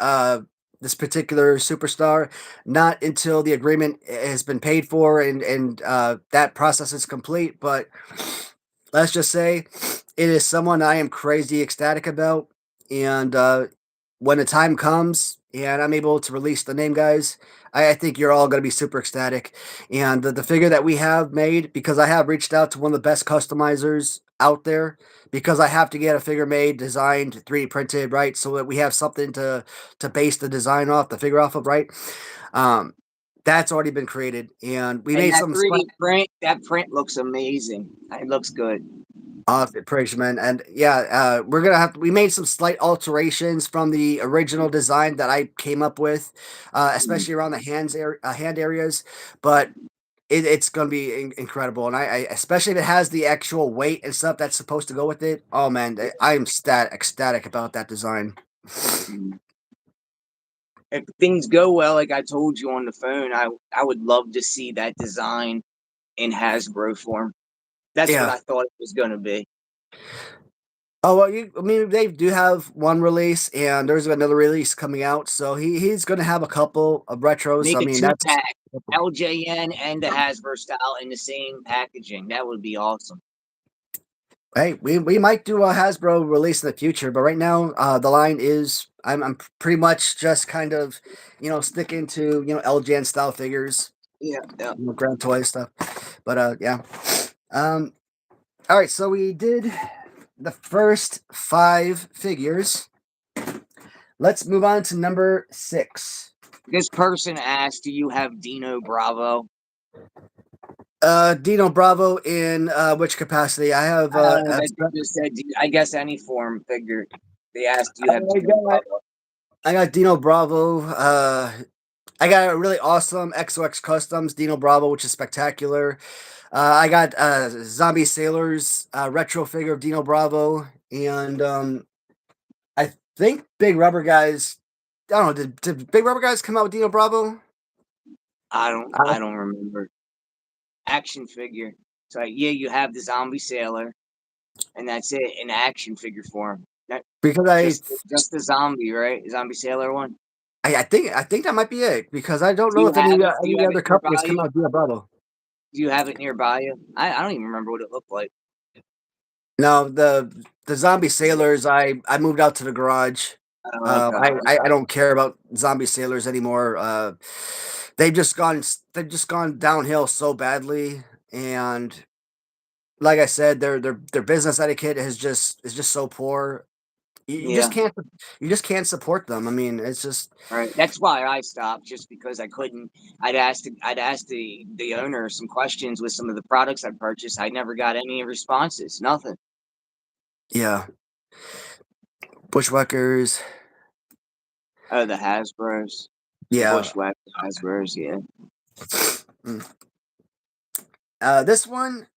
S1: this particular superstar, not until the agreement has been paid for and that process is complete. But let's just say it is someone I am crazy ecstatic about, and when the time comes and I'm able to release the name, guys, I think you're all going to be super ecstatic. And the figure that we have made, because I have reached out to one of the best customizers out there, because I have to get a figure made, designed, 3D printed, right? So that we have something to base the design off, the figure off of, right? Um, that's already been created, and we
S2: And
S1: made
S2: that
S1: some
S2: 3D print, that print looks amazing. It looks good.
S1: off praise man, and yeah, we made some slight alterations from the original design that I came up with, especially around the hand areas, but it's gonna be incredible, and I especially if it has the actual weight and stuff that's supposed to go with it. Oh man, I am ecstatic about that design.
S2: If things go well, like I told you on the phone, I would love to see that design in Hasbro form. That's what
S1: Yeah.
S2: I thought it was going to be.
S1: Oh well, I mean, they do have one release, and there's another release coming out, so he's gonna have a couple of retros.
S2: Make
S1: I
S2: a
S1: mean,
S2: two
S1: that's
S2: pack, LJN and the Hasbro style in the same packaging. That would be awesome.
S1: hey, we might do a Hasbro release in the future, but right now, the line is I'm pretty much just kind of, sticking to LJN style figures,
S2: Yeah, yeah.
S1: Grand Toy stuff. But yeah. Um, all right, so we did the first 5 figures. Let's move on to number 6.
S2: This person asked, "Do you have Dino Bravo?"
S1: Dino Bravo in which capacity? I have
S2: I don't know. That they just said, I guess any form figure. They asked, "Do you have Dino Bravo?"
S1: I got Dino Bravo. I got a really awesome XOX Customs Dino Bravo, which is spectacular. I got Zombie Sailors retro figure of Dino Bravo, and I think Big Rubber Guys. I don't know. Did Big Rubber Guys come out with Dino Bravo?
S2: I don't remember. Action figure. So yeah, you have the Zombie Sailor, and that's it in action figure form. That
S1: Because
S2: just the zombie, right? Zombie Sailor one.
S1: I think that might be it, because I don't
S2: Do
S1: know
S2: you
S1: if
S2: have it? Do you
S1: any
S2: have
S1: other
S2: it nearby
S1: companies come
S2: you?
S1: out with Dino Bravo.
S2: Do you have it nearby you? I don't even remember what it looked like.
S1: No, the Zombie Sailors. I moved out to the garage.
S2: Oh, okay,
S1: I don't care about Zombie Sailors anymore. They've just gone downhill so badly, and like I said, their business etiquette is just so poor. You
S2: yeah,
S1: just can't support them. I mean, it's just
S2: right. That's why I stopped, just because I couldn't. I'd asked the owner some questions with some of the products I purchased. I never got any responses. Nothing.
S1: yeah. Bushwhackers.
S2: Oh, the Hasbros, the
S1: Yeah.
S2: Bushwhack Hasbros. Yeah,
S1: Mm. This one.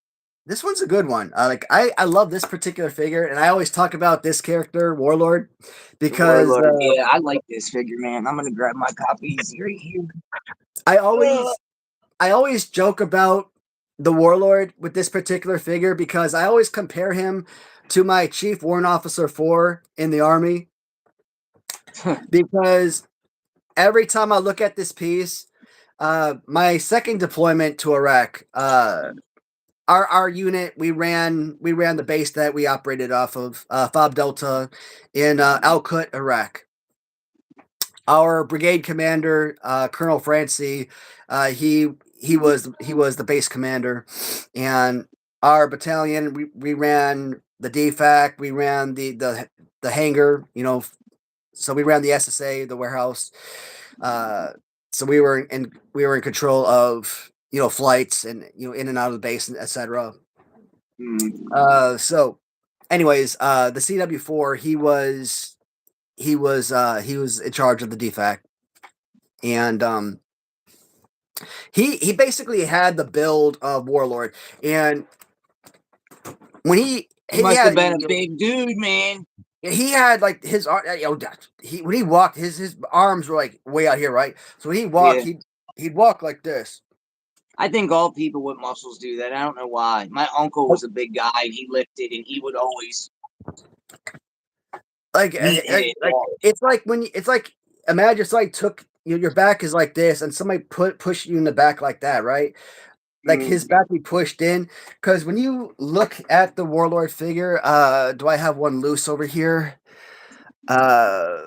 S1: This one's a good one. Like I love this particular figure, and I always talk about this character, Warlord,
S2: the
S1: because
S2: Warlord. Yeah, I like this figure, man. I'm gonna grab my copies right here.
S1: I
S2: Ugh.
S1: always I always joke about the Warlord with this particular figure, because I always compare him to my Chief Warrant Officer 4 in the Army, because every time I look at this piece, my second deployment to Iraq, our unit, we ran the base that we operated off of, Fob Delta in Al Qut, Iraq. Our brigade commander, Colonel Francie, he was the base commander, and our battalion, we ran the DFAC, we ran the hangar, so we ran the SSA, the warehouse. So we were in control of flights, and in and out of the base, and etc. So anyways, the CW4, he was in charge of the DFAC, and he basically had the build of Warlord, and when
S2: He must have been a big dude, man.
S1: he had like his he when he walked, his arms were like way out here, right? So when he walked,
S2: Yeah.
S1: he'd walk like this.
S2: I think all people with muscles do that. I don't know why. My uncle was a big guy, and he lifted, and he would always meathead walk.
S1: It's like it's like, imagine somebody took your back is like this, and somebody push you in the back like that, right? Like his back be pushed in, because when you look at the Warlord figure, do I have one loose over here? uh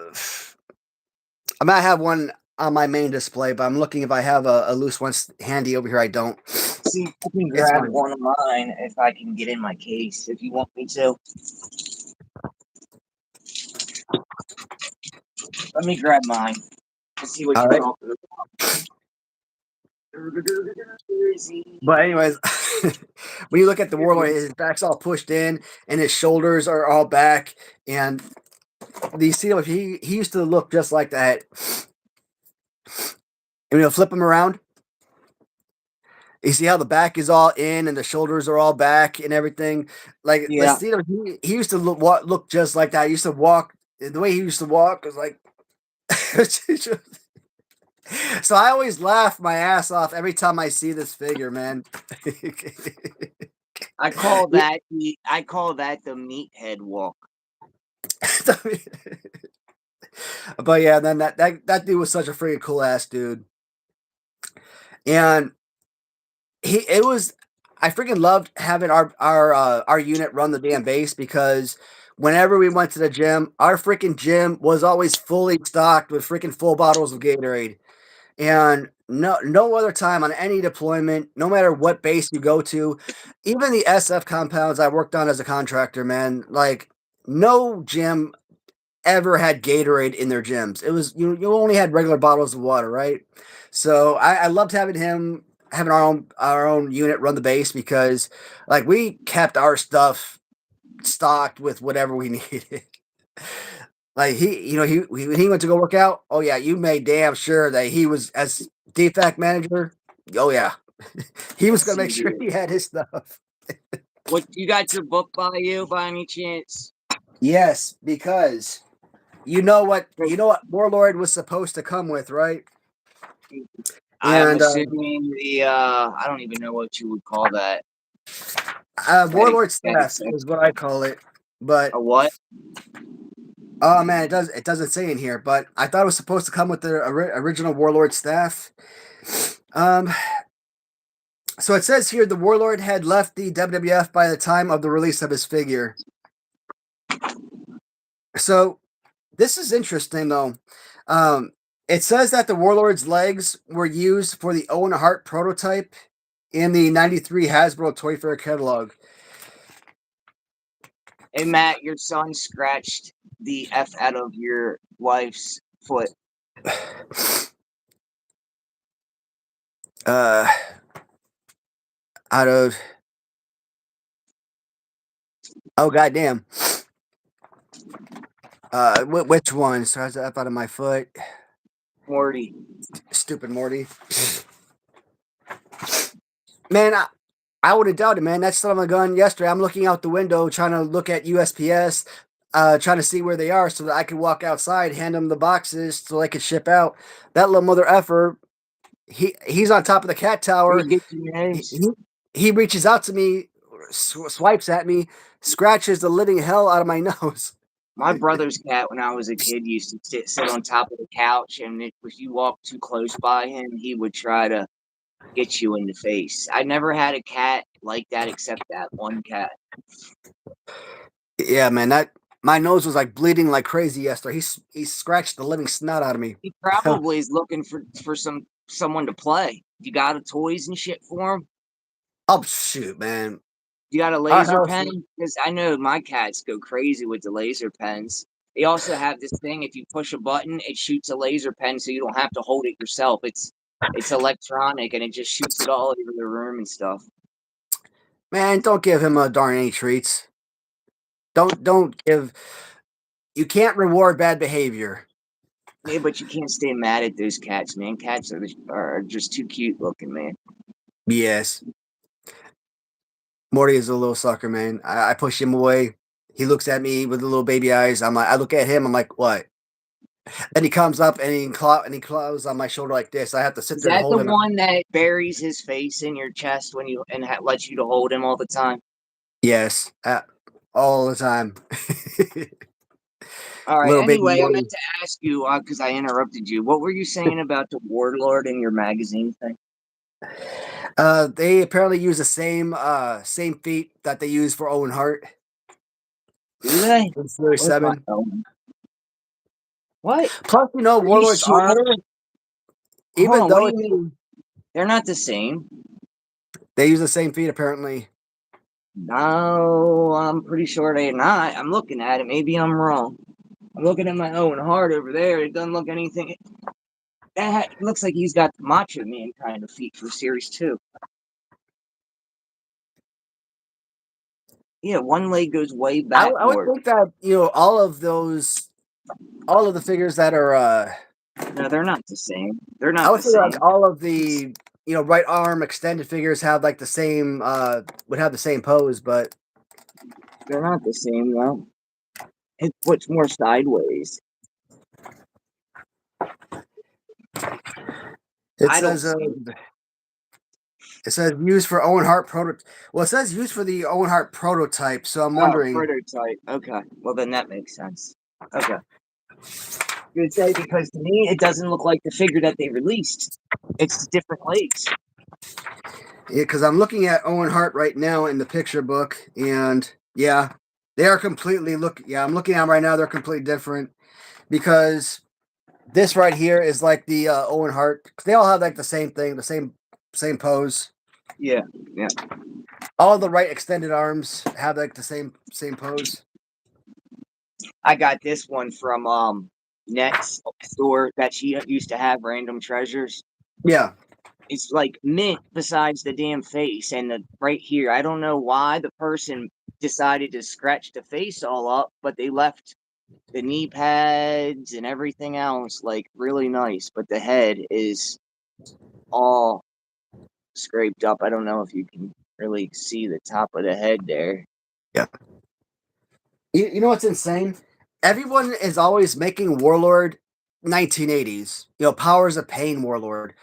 S1: I might have one on my main display, but I'm looking if I have a loose one handy over here. I don't.
S2: See, I can
S1: It's
S2: grab
S1: fine.
S2: one of mine if I can get in my case, if you want me to. Let me grab mine. Let's see what
S1: All
S2: you're
S1: right.
S2: talking about.
S1: But anyways, when you look at the Warlord, his back's all pushed in, and his shoulders are all back, and you see him, he used to look just like that. And flip him around. You see how the back is all in and the shoulders are all back and everything. Like the
S2: Yeah,
S1: Steelers, he used to look just like that. He used to walk the way he used to walk was like. So I always laugh my ass off every time I see this figure, man.
S2: I call that the meathead walk.
S1: But yeah, then that dude was such a freaking cool ass dude, and I freaking loved having our unit run the damn base, because whenever we went to the gym, our freaking gym was always fully stocked with freaking full bottles of Gatorade. And no other time on any deployment, no matter what base you go to, even the SF compounds I worked on as a contractor, man, like no gym ever had Gatorade in their gyms. It was you only had regular bottles of water, right? So I loved having our own unit run the base because like we kept our stuff stocked with whatever we needed. Like when he went to go work out. Oh yeah, you made damn sure that he was as defect manager. Oh yeah, he was
S2: Yes,
S1: gonna make
S2: you
S1: sure
S2: do.
S1: he had his stuff.
S2: What, you got your book by you by any chance?
S1: Yes, because you know what Warlord was supposed to come with, right?
S2: I'm
S1: And
S2: assuming the I don't even know what you would call that.
S1: Warlord staff
S2: Etiquette.
S1: is what I call it. But
S2: A what?
S1: oh man, it doesn't say in here. But I thought it was supposed to come with the original Warlord staff. Um, so it says here the Warlord had left the WWF by the time of the release of his figure. So this is interesting though. Um, it says that the Warlord's legs were used for the Owen Hart prototype in the '93 Hasbro Toy Fair catalog.
S2: Hey Matt, your son scratched the F out of your wife's foot.
S1: Uh, out of oh goddamn. Which one? So I was up out of my foot.
S2: Morty.
S1: Stupid Morty. Man, I would have doubted, man. That son of a gun yesterday. I'm looking out the window trying to look at USPS, trying to see where they are so that I could walk outside, hand them the boxes so they could ship out. That little mother effer, he's on top of the cat
S2: Did he
S1: tower.
S2: get your
S1: He,
S2: nose?
S1: he, he reaches out to me, swipes at me, scratches the living hell out of my nose.
S2: My brother's cat, when I was a kid, used to sit on top of the couch, and if you walked too close by him, he would try to get you in the face. I never had a cat like that except that one cat.
S1: Yeah, man, that my nose was like bleeding like crazy yesterday. He scratched the living snot out of me.
S2: He probably is looking for someone to play. You got a toys and shit for him?
S1: Oh shoot, man.
S2: You got a
S1: Our
S2: laser
S1: house.
S2: pen? Because I know my cats go crazy with the laser pens. They also have this thing. If you push a button, it shoots a laser pen, so you don't have to hold it yourself. It's electronic, and it just shoots it all over the room and stuff.
S1: Man, don't give him a darn any treats. Don't give. You can't reward bad behavior.
S2: Yeah, but you can't stay mad at those cats, man. Cats are just too cute looking, man.
S1: Yes, Morty is a little sucker, man. I push him away. He looks at me with the little baby eyes. I look at him. I'm like, what? Then he comes up and he claws on my shoulder like this. I have to sit
S2: Is
S1: there and
S2: that the
S1: hold him.
S2: one that buries his face in your chest when you and lets you to hold him all the time?
S1: Yes, all the time.
S2: All right.
S1: Little baby
S2: Anyway, I
S1: Morty.
S2: meant to ask you because I interrupted you. What were you saying about the Warlord in your magazine thing?
S1: They apparently use the same feet that they use for Owen Hart.
S2: Do they?
S1: In Series
S2: Where's my
S1: 7.
S2: phone? What?
S1: Plus,
S2: Are you
S1: Warlord's
S2: sure?
S1: arm,
S2: Hold
S1: even
S2: on. What
S1: though
S2: do you mean? They're not the same.
S1: they use the same feet apparently.
S2: No, I'm pretty sure they're not. I'm looking at it. Maybe I'm wrong. I'm looking at my Owen Hart over there. It doesn't look anything. That it looks like he's got the Macho Man kind of feet for Series 2. Yeah, one leg goes way
S1: I would
S2: backward.
S1: think that all of the figures that are
S2: No, they're not the same. They're
S1: I
S2: not
S1: would
S2: the
S1: say like
S2: same.
S1: all of the right arm extended figures have like the same would have the same pose, but
S2: They're not the same though. It puts more sideways.
S1: it
S2: I don't
S1: says
S2: see
S1: it says used for Owen Hart prototype. Well, it says used for the Owen Hart prototype, so I'm
S2: Oh,
S1: wondering.
S2: prototype. Okay. Well, then that makes sense. Okay. You would say because to me it doesn't look like the figure that they released. It's different legs.
S1: Yeah, because I'm looking at Owen Hart right now in the picture book, and yeah, They are completely I'm looking at them right now. They're completely different because this right here is like the Owen Hart. They all have like the same thing, the same pose.
S2: Yeah, yeah.
S1: All the right extended arms have like the same pose.
S2: I got this one from Net's store that she used to have random treasures.
S1: Yeah.
S2: It's like mint besides the damn face and the right here. I don't know why the person decided to scratch the face all up, but they left the knee pads and everything else like really nice, but the head is all scraped up. I don't know if you can really see the top of the head there.
S1: Yeah. You know what's insane? Everyone is always making Warlord 1980s. Powers of Pain Warlord.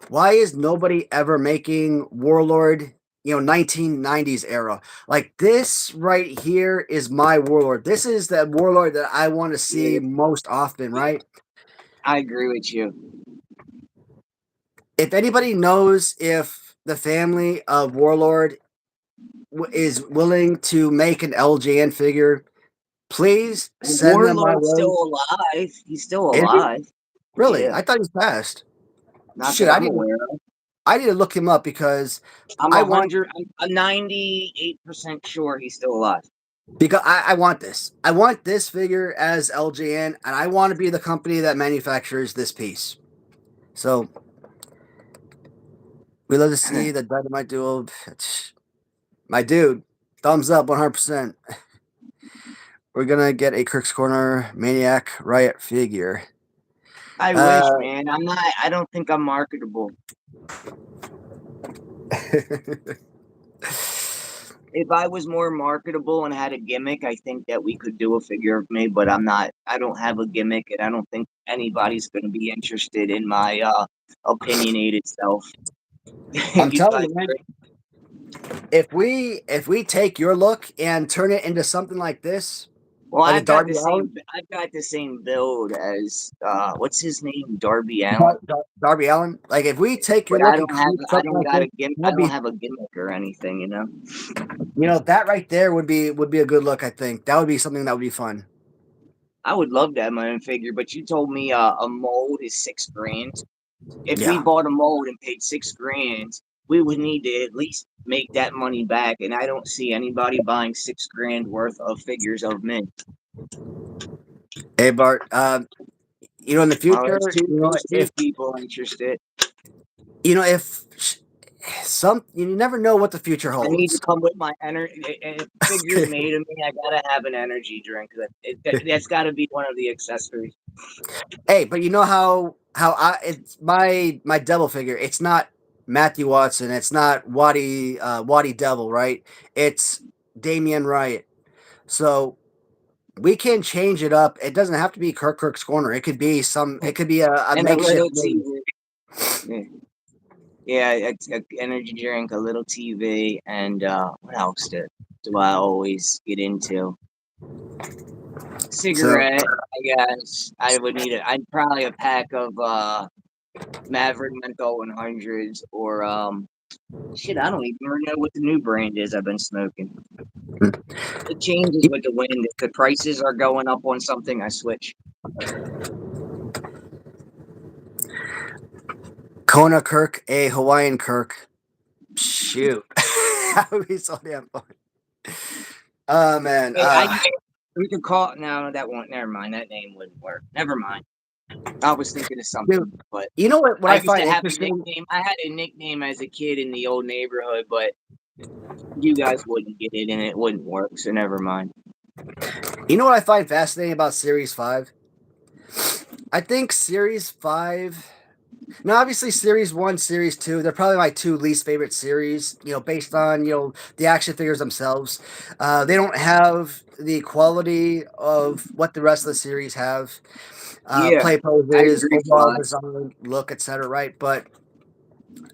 S1: Why is nobody ever making Warlord, 1990s era? Like this right here is my Warlord. This is the Warlord that I want to see
S2: Yeah,
S1: most often, right?
S2: I agree with you.
S1: If anybody knows if the family of Warlord is willing to make an LJN figure, please send them my
S2: Warlord's
S1: way.
S2: still alive. He's still
S1: Is he?
S2: alive.
S1: Really?
S2: Yeah,
S1: I thought he's passed.
S2: not
S1: Shit,
S2: that I'm aware of.
S1: I need to look him up because
S2: I'm
S1: I want
S2: 98% sure he's still alive.
S1: I want this. I want this figure as LJN, and I want to be the company that manufactures this piece. So we love to see the Dynamite Duo. My dude, thumbs up 100%. We're gonna get a Kirk's Corner Maniac Riot figure.
S2: I wish,
S1: Uh,
S2: man. I'm not. I don't think I'm marketable. If I was more marketable and had a gimmick, I think that we could do a figure of me. But I'm not. I don't have a gimmick, and I don't think anybody's going to be interested in my opinionated self.
S1: I'm
S2: You
S1: telling
S2: guys
S1: you, man.
S2: are.
S1: If we take your look and turn it into something like this,
S2: Well,
S1: like a
S2: I've got
S1: Darby
S2: the
S1: Allin,
S2: same. I've got the same build as what's his name, Darby Allen.
S1: Darby Allin, like if we take your
S2: But
S1: look and create
S2: I
S1: something
S2: don't
S1: like
S2: got
S1: this,
S2: a gimmick. I
S1: that'd
S2: don't
S1: be,
S2: have a gimmick or anything.
S1: that right there would be a good look. I think that would be something that would be fun.
S2: I would love to have my own figure, but you told me a mold is 6 grand. If we
S1: Yeah.
S2: bought a mold and paid 6 grand, we would need to at least make that money back. And I don't see anybody buying 6 grand worth of figures of me.
S1: Hey Bart, in the
S2: Well,
S1: future,
S2: there's two
S1: if
S2: people interested.
S1: if you never know what the future
S2: I need to
S1: holds.
S2: come with my energy. If figures made of me, I gotta have an energy drink. That's got to be one of the accessories.
S1: Hey, but you know how it's my devil figure. It's not Matthew Watson. It's not Waddy Devil, right? It's Damian Riot. So we can change it up. It doesn't have to be Kirk's Corner. It could be It could be a
S2: And a
S1: makeshift
S2: little
S1: movie.
S2: TV. Yeah, a energy drink, a little TV, and what else do I always get into?
S1: So
S2: Cigarette, I guess. I would need it. I'd probably a pack of Maverick Menthol 100s or shit. I don't even know what the new brand is. I've been smoking. It changes with the wind. If the prices are going up on something, I switch.
S1: Kona Kirk, a Hawaiian Kirk. Shoot, that would be so damn fun. Oh man.
S2: Hey, we could call no. That won't. Never mind. That name wouldn't work. Never mind. I was thinking of something,
S1: Dude,
S2: but
S1: you know what
S2: I
S1: I
S2: used
S1: find
S2: to have a
S1: interesting?
S2: nickname. I had a nickname as a kid in the old neighborhood, but you guys wouldn't get it and it wouldn't work, so never mind.
S1: You know what I find fascinating about Series 5? I think Series 5. Now, obviously, Series 1, Series 2, they're probably my two least favorite series, based on, the action figures themselves. They don't have the quality of what the rest of the series have.
S2: Yeah,
S1: Play
S2: I
S1: poses,
S2: agree,
S1: overall
S2: Fly.
S1: design, look, etc., right? But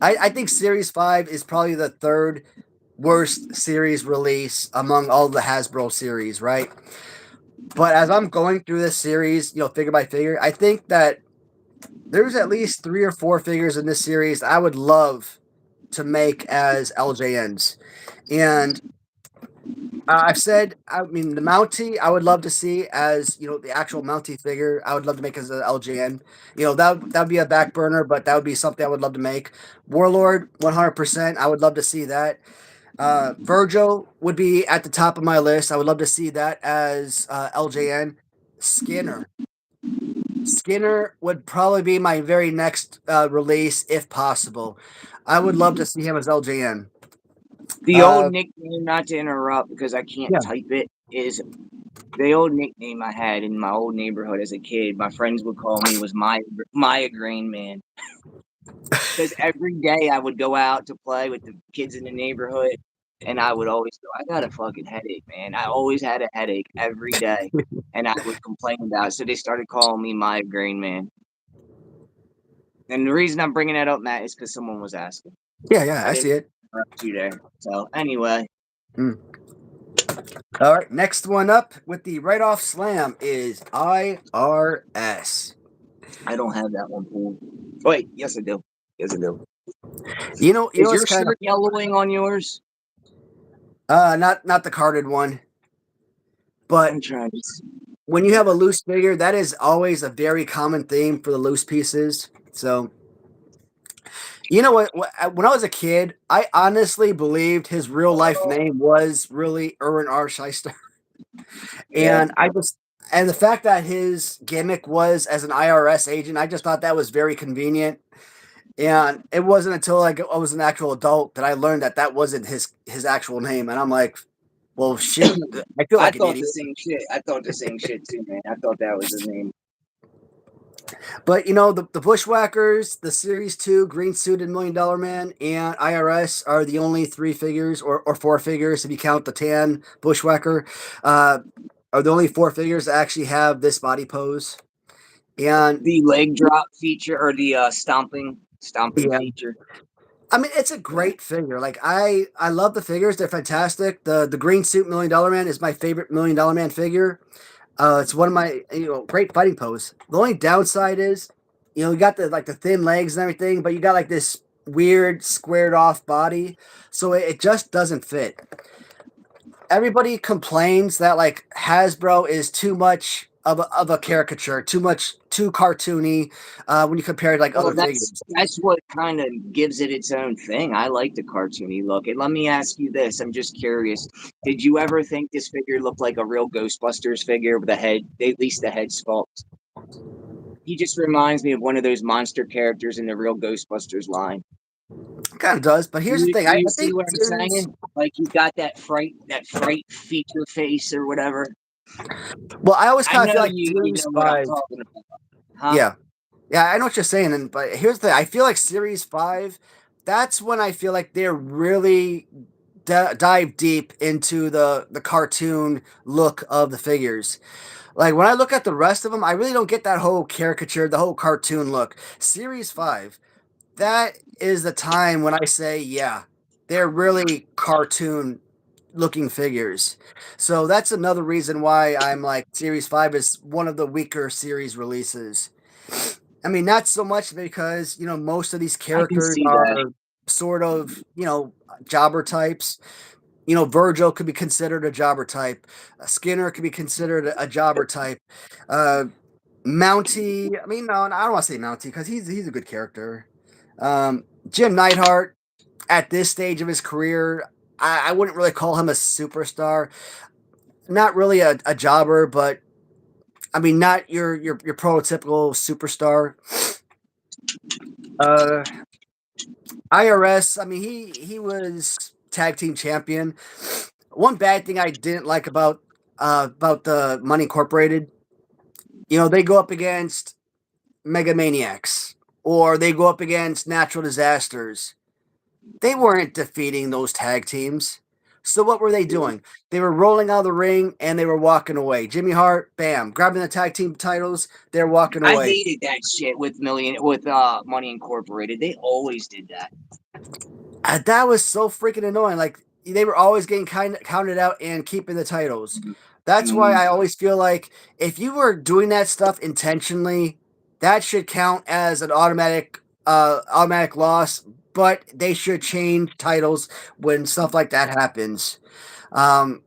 S1: I think Series 5 is probably the third worst series release among all the Hasbro series, right? But as I'm going through this series, figure by figure, I think that there's at least 3 or 4 figures in this series I would love to make as LJNs. And I've said, I mean, the Mountie, I would love to see as the actual Mountie figure. I would love to make as a LJN. That would be a back burner, but that would be something I would love to make. Warlord, 100%. I would love to see that. Virgil would be at the top of my list. I would love to see that as LJN. Skinner. Skinner would probably be my very next release if possible. I would love to see him as LJN.
S2: The old
S1: Uh,
S2: nickname, not to interrupt because I can't
S1: yeah.
S2: type it, is the old nickname I had in my old neighborhood as a kid. My friends would call me was my Grain Man, because every day I would go out to play with the kids in the neighborhood, and I would always go, I got a fucking headache, man. I always had a headache every day, and I would complain about it. So they started calling me my Grain Man. And the reason I'm bringing that up, Matt, is because someone was asking.
S1: Yeah,
S2: I
S1: I
S2: didn't
S1: see it.
S2: interrupt you there. So anyway,
S1: Mm. All right, next one up with the write-off slam is IRS.
S2: I don't have that one pulled. Wait, yes I do. Yes I do.
S1: You know
S2: Is
S1: it's
S2: your
S1: kind of
S2: shirt yellowing on yours?
S1: not the carded one, but
S2: I'm trying to see.
S1: when you have a loose figure, that is always a very common theme for the loose pieces. So, you know what? When I was a kid, I honestly believed his real life name was really Erwin R. Shyster.
S2: Yeah.
S1: And the fact that his gimmick was as an IRS agent, I just thought that was very convenient. And it wasn't until I was an actual adult that I learned that that wasn't his actual name. And I'm like, well, shoot, I feel
S2: I
S1: like an
S2: thought the
S1: idiot.
S2: same shit. I thought the same shit too, man. I thought that was his name.
S1: But the Bushwhackers, the Series 2, Green Suited $1 Million Man, and IRS are the only three figures, or four figures if you count the tan Bushwhacker, uh, are the only four figures that actually have this body pose. And
S2: The leg drop feature or the stomping
S1: yeah,
S2: feature.
S1: I mean it's a
S2: Yeah.
S1: great figure. Like I love the figures; they're fantastic. The Green Suit $1 Million Man is my favorite $1 Million Man figure. It's one of my great fighting pose. The only downside is, you got the thin legs and everything, but you got like this weird squared off body, so it just doesn't fit. Everybody complains that like Hasbro is too much of a caricature, too cartoony when you compare it like
S2: Well,
S1: other figures.
S2: that's what kind of gives it its own thing. I like the cartoony look. And let me ask you this: I'm just curious. Did you ever think this figure looked like a real Ghostbusters figure with a head, at least the head sculpt? He just reminds me of one of those monster characters in the real Ghostbusters line.
S1: Kind of does, but here's the thing.
S2: You
S1: I
S2: see
S1: think
S2: what I'm
S1: series.
S2: saying? Like he's got that fright feature face or whatever.
S1: Well, I always
S2: I
S1: kind of
S2: know
S1: feel like
S2: you
S1: series
S2: know what I'm
S1: five.
S2: talking about, huh?
S1: Yeah, yeah, I know what you're saying, but here's the thing. I feel like series five. That's when I feel like they're really dive deep into the cartoon look of the figures. Like when I look at the rest of them, I really don't get that whole caricature, the whole cartoon look. Series 5, that is the time when I say, yeah, they're really cartoon looking figures. So that's another reason why I'm like Series 5 is one of the weaker series releases. I mean, not so much because, most of these
S2: I can
S1: characters
S2: see that.
S1: are sort of, jobber types. Virgil could be considered a jobber type. Skinner could be considered a jobber type. Uh, Mountie, I mean, no, I don't want to say Mountie because he's a good character. Jim Neidhart, at this stage of his career, I wouldn't really call him a superstar. Not really a jobber, but I mean, not your prototypical superstar. Uh, IRS, I mean, he was tag team champion. One bad thing I didn't like about the Money Incorporated, they go up against Megamaniacs or they go up against natural disasters. They weren't defeating those tag teams. So what were they doing? They were rolling out of the ring and they were walking away. Jimmy Hart, bam, grabbing the tag team titles, they're walking
S2: I
S1: away.
S2: hated that shit with Money Incorporated. They always did that.
S1: That was so freaking annoying. Like they were always getting counted out and keeping the titles. That's why
S2: Mm-hmm.
S1: I always feel like if you were doing that stuff intentionally, that should count as an automatic loss. But they should change titles when stuff like that happens. Um,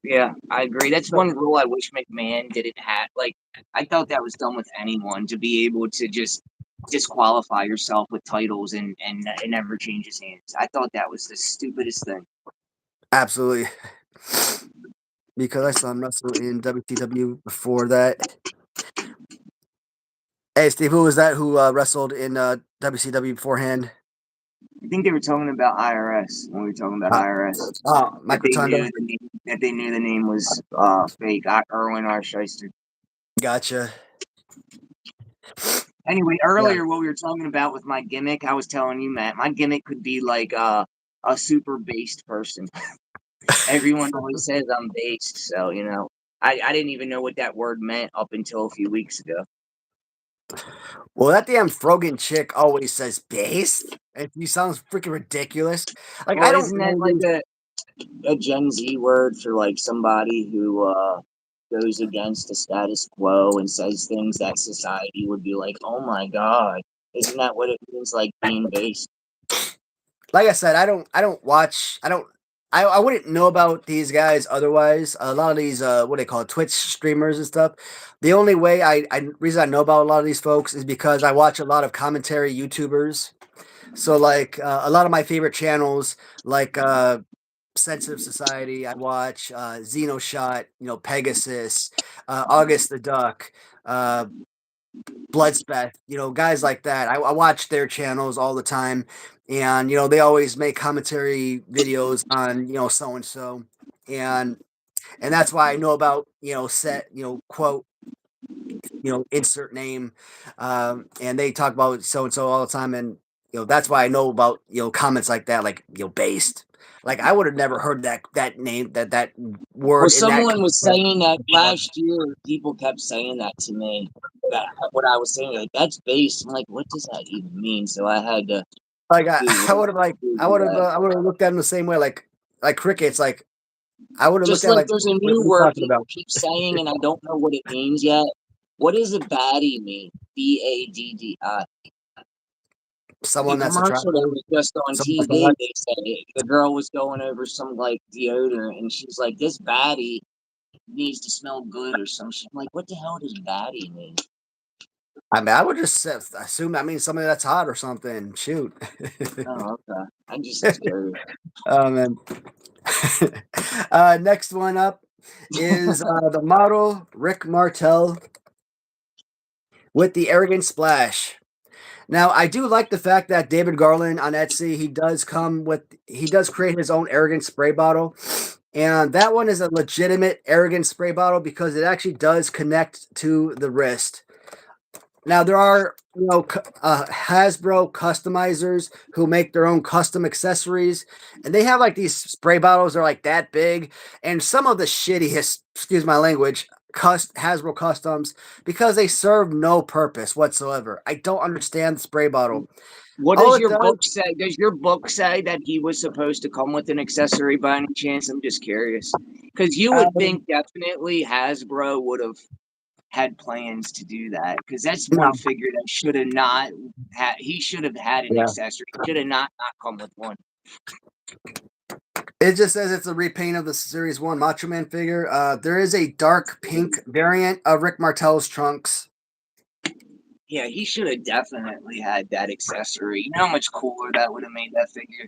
S2: Yeah, I agree. That's one rule I wish McMahon didn't have. Like, I thought that was done with anyone to be able to just disqualify yourself with titles and it never changes hands. I thought that was the stupidest thing.
S1: Absolutely. Because I saw him wrestle in WCW before that. Hey, Steve, who was that who wrestled in WCW beforehand?
S2: I think they were talking about IRS when we were talking about
S1: Uh,
S2: IRS.
S1: Mike Rotundo.
S2: That they knew the name was fake. Erwin R. Shyster.
S1: Gotcha.
S2: Anyway,
S1: Yeah.
S2: earlier what we were talking about with my gimmick, I was telling you, Matt, my gimmick could be like a super based person. Everyone always says I'm based, so I didn't even know what that word meant up until a few weeks ago.
S1: Well, that damn Frogan chick always says based. He sounds freaking ridiculous. Like I
S2: Well,
S1: don't
S2: isn't that
S1: know
S2: like
S1: these.
S2: a Gen Z word for like somebody who goes against the status quo and says things that society would be like, oh my god? Isn't that what it means, like being based?
S1: Like I said, I don't watch. I wouldn't know about these guys otherwise. A lot of these what they call it, Twitch streamers and stuff. The only way I reason I know about a lot of these folks is because I watch a lot of commentary YouTubers. So like a lot of my favorite channels, like Sensitive Society, I watch Xenoshot, Pegasus, August the Duck, uh, Bloodspeth, guys like that. I watch their channels all the time, and they always make commentary videos on so and so, and that's why I know about set quote insert name, and they talk about so and so all the time, and that's why I know about comments like that, like based. Like I would have never heard that name that
S2: Well,
S1: word in that
S2: someone was
S1: context.
S2: saying that last year. People kept saying that to me. That what I was saying, like that's based. I'm like, what does that even mean? So I had to
S1: Like I
S2: Google,
S1: would have
S2: Google that.
S1: I would have looked at them the same way, like crickets. Like I would have looked
S2: Just
S1: at
S2: like
S1: like
S2: there's a
S1: what are
S2: new
S1: you
S2: word
S1: talking
S2: people
S1: about?
S2: keep saying, and I don't know what it means yet. What does a baddie mean? BADDI. The
S1: Someone that's
S2: commercial that
S1: attractive,
S2: was just on
S1: someone that's
S2: TV,
S1: hot.
S2: they said the girl was going over some like deodorant, and she's like, "This baddie needs to smell good" or some shit. I'm like, what the hell does baddie mean?
S1: I mean, I would just assume that means somebody that's hot or something. Shoot.
S2: Oh, okay. I'm just curious.
S1: Oh man. Next one up is the model Rick Martel with the arrogant splash. Now, I do like the fact that David Garland on Etsy, he does create his own arrogant spray bottle. And that one is a legitimate arrogant spray bottle because it actually does connect to the wrist. Now there are Hasbro customizers who make their own custom accessories, and they have like these spray bottles that are like that big, and some of the shittiest, excuse my language, Hasbro customs because they serve no purpose whatsoever. I don't understand the spray bottle.
S2: What
S1: All
S2: does
S1: it
S2: your
S1: does,
S2: book say? Does your book say that he was supposed to come with an accessory by any chance? I'm just curious. Because you would
S1: um,
S2: think definitely Hasbro would have had plans to do that. Because that's one
S1: no,
S2: figure that should have not had, he should have had an
S1: yeah,
S2: accessory. Should have not come with one.
S1: it just says it's a repaint of the Series One Macho Man figure. There is a dark pink variant of Rick Martel's trunks.
S2: Yeah, he should have definitely had that accessory. You know how much cooler that would have made that figure?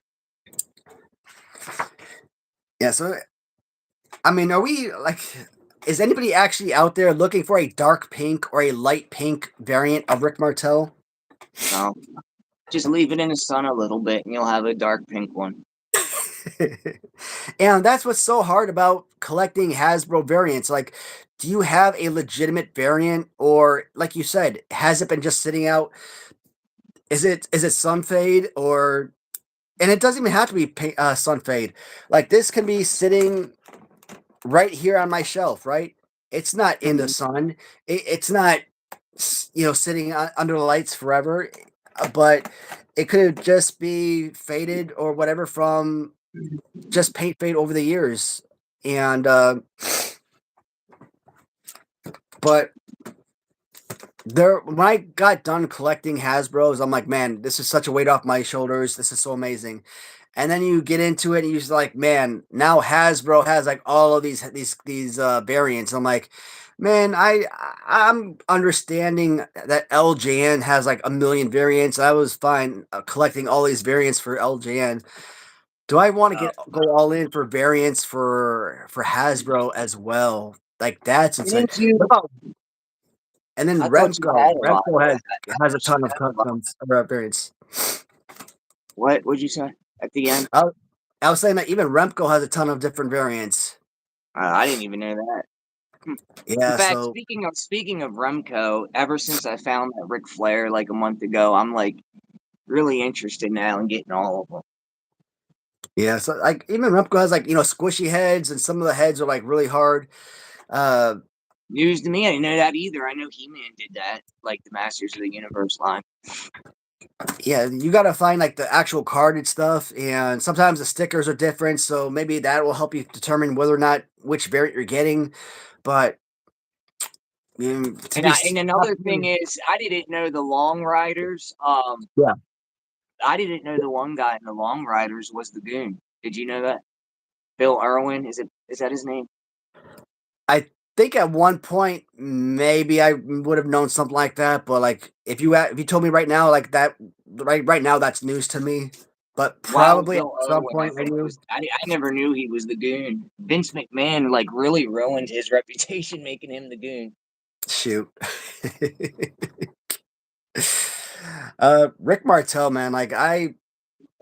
S1: Yeah, so I mean, are we like, is anybody actually out there looking for a dark pink or a light pink variant of Rick Martel?
S2: No. Just leave it in the sun a little bit and you'll have a dark pink one.
S1: And that's what's so hard about collecting Hasbro variants. Like, do you have a legitimate variant, or like you said, has it been just sitting out? Is it sun fade or? And it doesn't even have to be sun fade. Like this can be sitting right here on my shelf, right? It's not in the
S2: Mhm.
S1: sun. It's not, sitting under the lights forever, but it could just be faded or whatever from just paint fade over the years. And, but When I got done collecting Hasbros, I'm like, man, this is such a weight off my shoulders. This is so amazing. And then you get into it and you're just like, man, now Hasbro has like all of these variants. I'm like, man, I'm understanding that LJN has like a million variants. I was fine collecting all these variants for LJN. Do I want to go all in for variants for Hasbro as well? Like that's insane.
S2: Didn't you?
S1: What about and then
S2: I thought you had a lot
S1: Remco
S2: of that. I
S1: has a
S2: thought you
S1: ton of
S2: had a lot.
S1: customs variants.
S2: What would you say at the end?
S1: I, I was saying that even Remco has a ton of different variants.
S2: I didn't even know that. In
S1: Yeah,
S2: fact,
S1: so
S2: speaking of Remco, ever since I found that Ric Flair like a month ago, I'm like really interested now in getting all of them.
S1: yeah, so like even Remco has like squishy heads, and some of the heads are like really hard. Uh,
S2: News to me, I didn't know that either. I know He-Man did that, like the Masters of the Universe line.
S1: yeah, you got to find like the actual carded stuff, and sometimes the stickers are different, so maybe that will help you determine whether or not which variant you're getting. But to be
S2: And another thing is, I didn't know the Long Riders.
S1: yeah,
S2: I didn't know the one guy in the Long Riders was the Goon. Did you know that? Bill Irwin, is that his name?
S1: I think at one point maybe I would have known something like that, but like if you told me right now like that right now that's news to me. But
S2: Wild
S1: probably at
S2: Bill
S1: some
S2: Irwin, I
S1: point I
S2: think
S1: knew.
S2: was. I never knew he was the Goon. Vince McMahon like really ruined his reputation making him the Goon.
S1: Shoot. Rick Martel, man, like I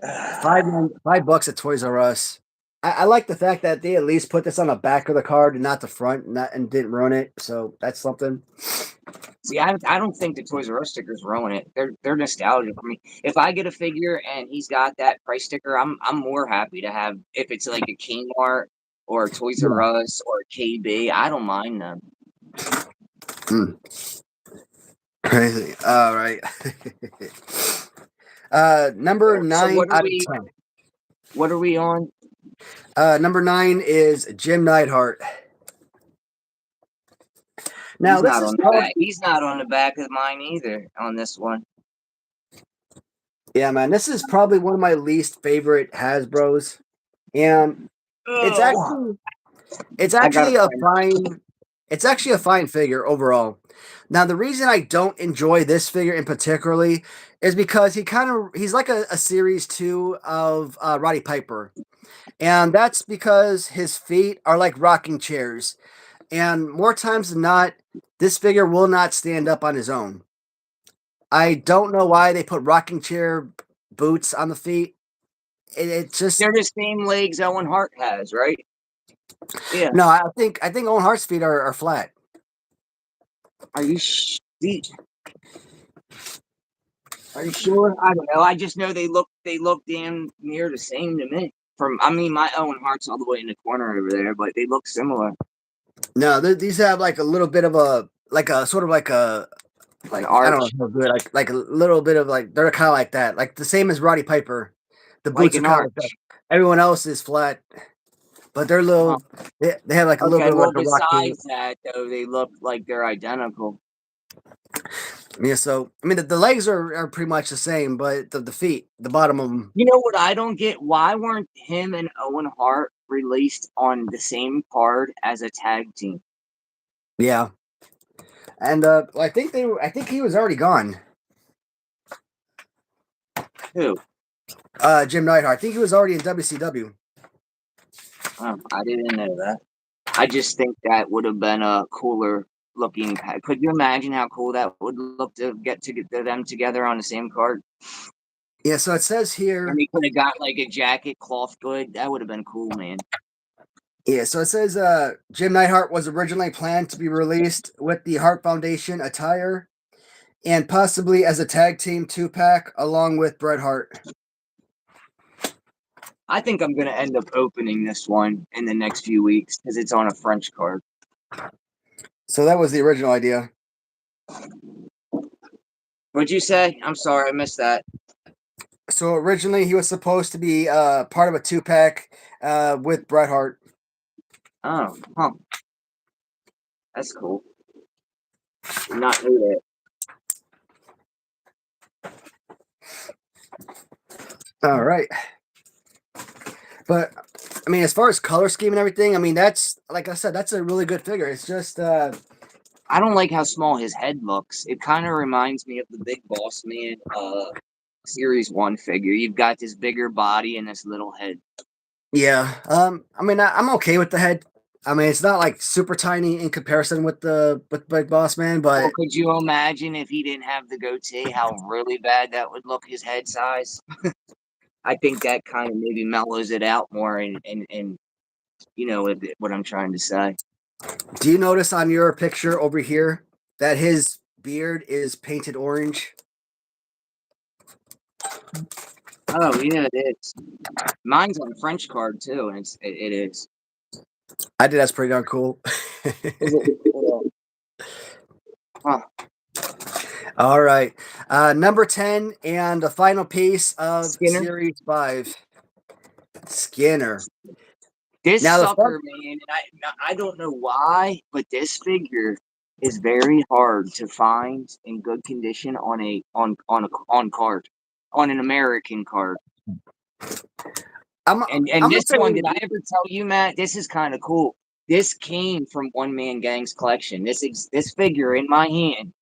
S1: $5 at Toys R Us. I like the fact that they at least put this on the back of the card and not the front, and didn't ruin it. So that's something.
S2: See, I don't think the Toys R Us stickers ruin it. They're nostalgia for me. If I get a figure and he's got that price sticker, I'm more happy to have if it's like a Kmart or a Toys R
S1: Yeah.
S2: Us or a KB. I don't mind them.
S1: Mm. Crazy. All right. Number
S2: So
S1: nine out of 10.
S2: what are we on?
S1: Number 9 is Jim Neidhart. Now
S2: He's
S1: this
S2: not
S1: is
S2: on the
S1: probably
S2: back. He's not on the back of mine either on this one.
S1: yeah, man. This is probably one of my least favorite Hasbro's, and it's
S2: Oh,
S1: actually it's
S2: I got a
S1: actually a
S2: friend.
S1: fine it's actually a fine figure overall. Now the reason I don't enjoy this figure in particularly is because he's like a series 2 of Roddy Piper. And that's because his feet are like rocking chairs. And more times than not, this figure will not stand up on his own. I don't know why they put rocking chair boots on the feet. It just
S2: They're the same legs Owen Hart has, right? Yeah.
S1: no. I think Owen Hart's feet are flat.
S2: Are you Are you sure? I don't know. I just know they look damn near the same to me. I mean, my Owen Hart's all the way in the corner over there, but they look similar.
S1: No, these have like a little bit of a sort of
S2: An
S1: like I don't
S2: arch,
S1: know how good like a little bit of like they're kind of like that, like the same as Roddy Piper. The
S2: like
S1: boots are
S2: an
S1: kind of like that.
S2: arch.
S1: Everyone else is flat, but they're
S2: Huh.
S1: little. They have like a little
S2: Okay,
S1: bit of
S2: well,
S1: like a rocky.
S2: besides that, though, they look like they're identical.
S1: Yeah, so I mean the legs are pretty much the same, but the feet, the bottom of them.
S2: You know what I don't get? Why weren't him and Owen Hart released on the same card as a tag team?
S1: Yeah, and I think he was already gone.
S2: Who?
S1: Jim Neidhart. I think he was already in WCW.
S2: Oh, I didn't know that. I just think that would have been a cooler looking pack. Could you imagine how cool that would look to get them together on the same card?
S1: Yeah, so it says
S2: And
S1: here.
S2: they could have got like a jacket, cloth good. That would have been cool, man.
S1: Yeah, so it says Jim Neidhart was originally planned to be released with the Hart Foundation attire and possibly as a tag team 2-pack along with Bret Hart.
S2: I think I'm gonna end up opening this one in the next few weeks because it's on a French card.
S1: So that was the original idea.
S2: What'd you say? I'm sorry, I missed that.
S1: So originally he was supposed to be part of a 2-pack with Bret Hart.
S2: Oh, huh. That's cool. Did not know that.
S1: All right. But I mean, as far as color scheme and everything, I mean, that's like I said, that's a really good figure. It's just
S2: I don't like how small his head looks. It kind of reminds me of the Big Boss Man Series 1 figure. You've got this bigger body and this little head.
S1: yeah. I mean, I'm okay with the head. I mean, it's not like super tiny in comparison with Big Boss Man,
S2: Well,
S1: but
S2: could you imagine if he didn't have the goatee, how really bad that would look, his head size? I think that kind of maybe mellows it out more and you know what I'm trying to say.
S1: do you notice on your picture over here that his beard is painted orange?
S2: Oh, yeah, it is. Mine's on a French card too, and it is.
S1: I think that's pretty darn cool.
S2: Is it? Huh.
S1: All right. Number 10 and the final piece of
S2: Skinner.
S1: Series 5, Skinner.
S2: This
S1: Now, the fun,
S2: sucker, man, and I don't know why, but this figure is very hard to find in good condition on on card, on an American card.
S1: I'm,
S2: And
S1: I'm going
S2: this
S1: to
S2: one, did
S1: say,
S2: I ever tell you, Matt? This is kind of cool. This came from One Man Gang's collection. This figure in my hand,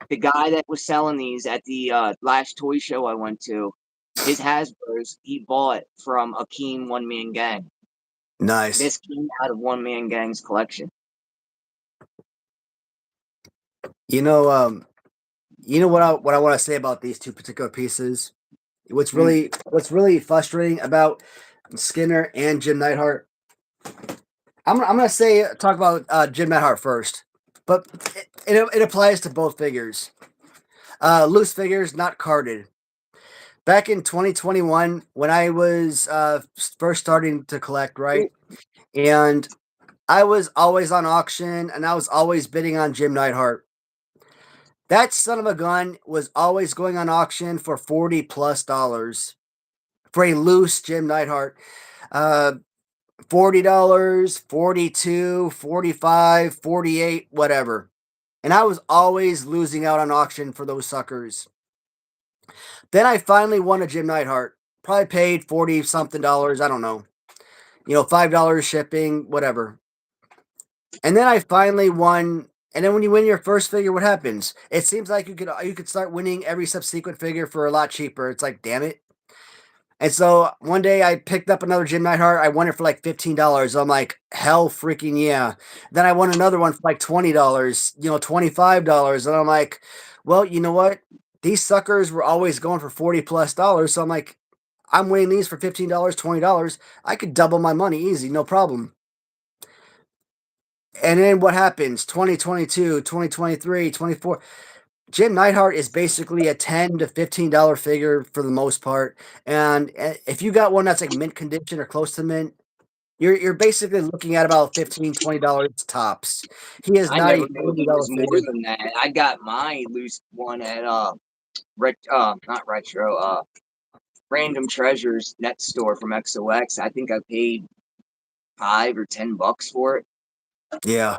S2: the guy that was selling these at the last toy show I went to, his Hasbros, he bought from Akeem One Man Gang.
S1: nice.
S2: This came out of One Man Gang's collection.
S1: You know, um, you know what I want to say about these two particular pieces.
S2: Mm.
S1: What's really frustrating about Skinner and Jim Neidhart. I'm gonna say talk about Jim Neidhart first, but it applies to both figures. Loose figures, not carded. Back in 2021, when I was first starting to collect, right, and I was always on auction, and I was always bidding on Jim Neidhart. That son of a gun was always going on auction for $40+ for a loose Jim Neidhart. Uh, $40, 42, 45, 48, whatever. And I was always losing out on auction for those suckers. Then I finally won a Jim Neidhart. Probably paid 40 something dollars. I don't know. $5 shipping, whatever. And then I finally won. And then when you win your first figure, what happens? It seems like you could start winning every subsequent figure for a lot cheaper. It's like, damn it. And so one day I picked up another Jim Neidhart. I won it for like $15. I'm like, hell freaking yeah. Then I won another one for like $20, $25. And I'm like, well, you know what? These suckers were always going for $40+. So I'm like, I'm winning these for $15, $20. I could double my money easy, no problem. And then what happens? 2022, 2023, 24. Jim Neidhart is basically a $10 to $15 figure for the most part. And if you got one that's like mint condition or close to mint, you're basically looking at about $15, $20 tops. He is
S2: I
S1: not
S2: never
S1: a
S2: knew he
S1: $40
S2: was more
S1: figure.
S2: than that. I got my loose one at not retro, Random Treasures net store from XOX. I think I paid $5 or $10 for it.
S1: Yeah.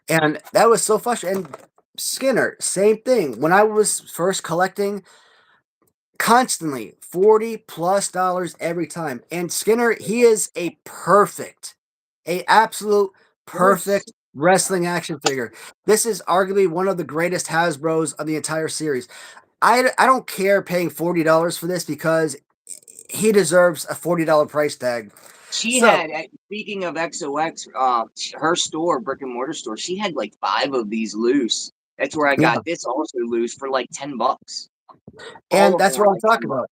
S1: And that was so frustrating. And Skinner, same thing. When I was first collecting, constantly $40+ every time. And Skinner, he is a absolute perfect wrestling action figure. This is arguably one of the greatest Hasbros of the entire series. I don't care paying $40 for this because he deserves a $40 price tag.
S2: She
S1: So
S2: had, speaking of XOX, her store, brick and mortar store, she had like 5 of these loose. That's where I
S1: yeah,
S2: got this also loose for like $10. All
S1: and
S2: of them
S1: that's
S2: were
S1: what I'm
S2: like
S1: talking
S2: 10 bucks.
S1: about.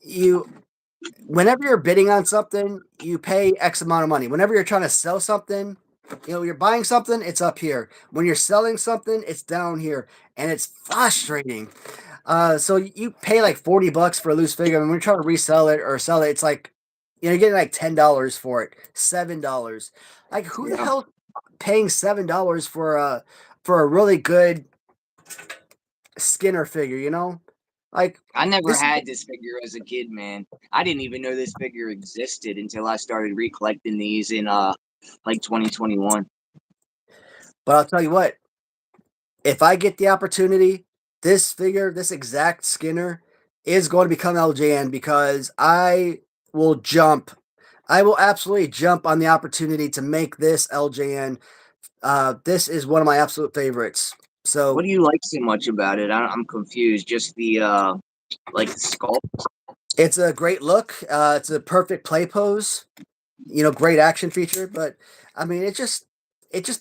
S1: You Whenever you're bidding on something, you pay X amount of money. Whenever you're trying to sell something, you're buying something, it's up here. When you're selling something, it's down here, and it's frustrating. So you pay like $40 for a loose figure, and when you're trying to resell it or sell it, it's like you're getting like $10 for it, $7. Like who the
S2: Yeah.
S1: hell paying $7 for a really good Skinner figure? Like
S2: I never
S1: this.
S2: had this figure as a kid, man. I didn't even know this figure existed until I started recollecting these in like 2021.
S1: But I'll tell you what, if I get the opportunity, this exact Skinner is going to become LJN because will jump. I will absolutely jump on the opportunity to make this LJN. This is one of my absolute favorites.
S2: What
S1: So
S2: do you like so much about it? I'm confused. Just the like the sculpt.
S1: it's a great look. It's a perfect play pose. Great action feature. But I mean, it just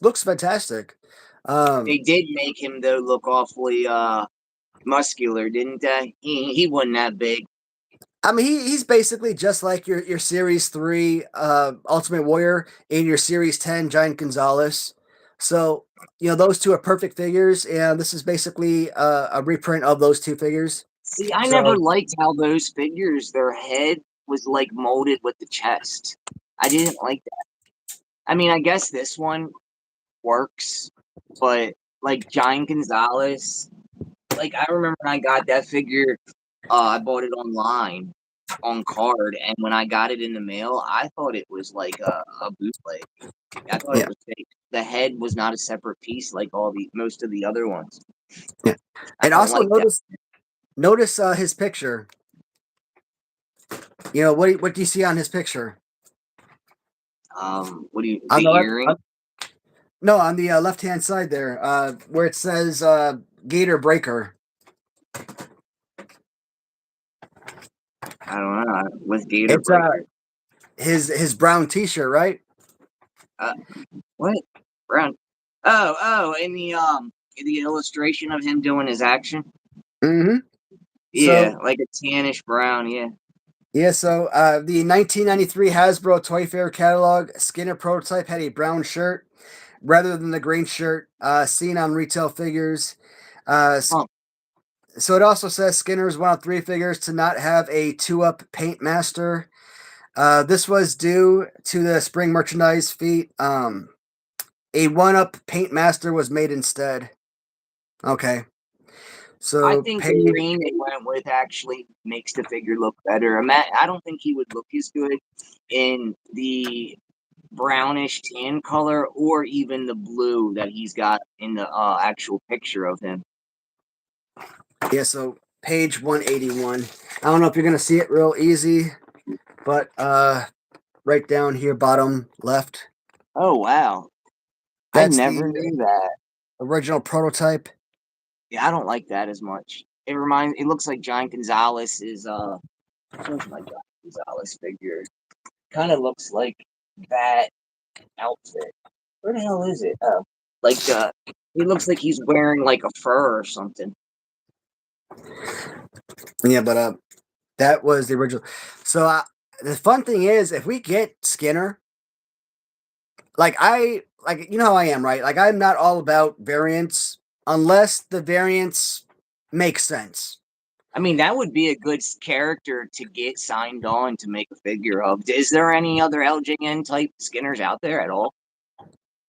S1: looks fantastic.
S2: They
S1: Um,
S2: did make him though look awfully muscular, didn't they? He wasn't that big.
S1: I mean, he's basically just like your Series 3 Ultimate Warrior and your Series 10 Giant Gonzalez. So, those two are perfect figures, and this is basically a reprint of those two figures.
S2: See, I never
S1: So,
S2: liked how those figures, their head was like molded with the chest. I didn't like that. I mean, I guess this one works, but like Giant Gonzalez, like I remember when I got that figure, I bought it online on card, and when I got it in the mail, I thought it was like a bootleg. I thought it
S1: yeah,
S2: was fake. The head was not a separate piece like all the most of the other ones.
S1: yeah.
S2: I
S1: And
S2: don't
S1: also
S2: like that.
S1: notice his picture. What do you see on his picture?
S2: What do you?
S1: On
S2: The
S1: the left,
S2: earring?
S1: no, on the left-hand side there, where it says Gator Breaker.
S2: I don't know. With Gator
S1: It's
S2: Breaker.
S1: his brown T-shirt, right?
S2: Uh, what? Brown? Oh, in the illustration of him doing his action.
S1: Mm-hmm.
S2: Yeah,
S1: So
S2: like a tannish brown. Yeah.
S1: yeah, so the 1993 Hasbro Toy Fair catalog Skinner prototype had a brown shirt rather than the green shirt seen on retail figures. Uh,
S2: Huh.
S1: so it also says Skinner is one of 3 figures to not have a 2-up paint master. This was due to the spring merchandise feat. A 1-up paint master was made instead. Okay,
S2: I
S1: so
S2: think the
S1: page.
S2: green they went with actually makes the figure look better. I don't think he would look as good in the brownish tan color or even the blue that he's got in the actual picture of him.
S1: Yeah, so page 181. I don't know if you're gonna see it real easy, but right down here, bottom left.
S2: Oh wow, I
S1: That's the
S2: never knew that.
S1: original prototype.
S2: Yeah, I don't like that as much. It looks like Giant Gonzalez is where's my Giant Gonzalez figure? Kind of looks like that outfit. Where the hell is it? Oh, like he looks like he's wearing like a fur or something.
S1: Yeah, but that was the original. So the fun thing is, if we get Skinner, like how I am, right? Like I'm not all about variants unless the variants make sense.
S2: I mean, that would be a good character to get signed on to make a figure of. Is there any other LJN type Skinners out there at all?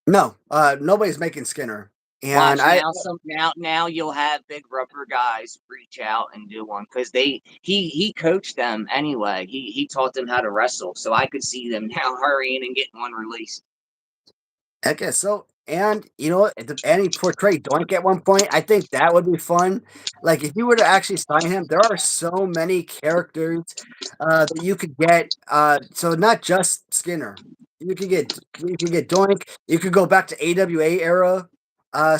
S1: No, nobody's making Skinner, and
S2: Watch
S1: I
S2: now. Now you'll have big rubber guys reach out and do one because he coached them anyway. He taught them how to wrestle, so I could see them now hurrying and getting one released.
S1: I guess so. And any portray Doink at one point, I think that would be fun. Like if you were to actually sign him, there are so many characters that you could get. So not just Skinner. You could get Doink. You could go back to AWA era.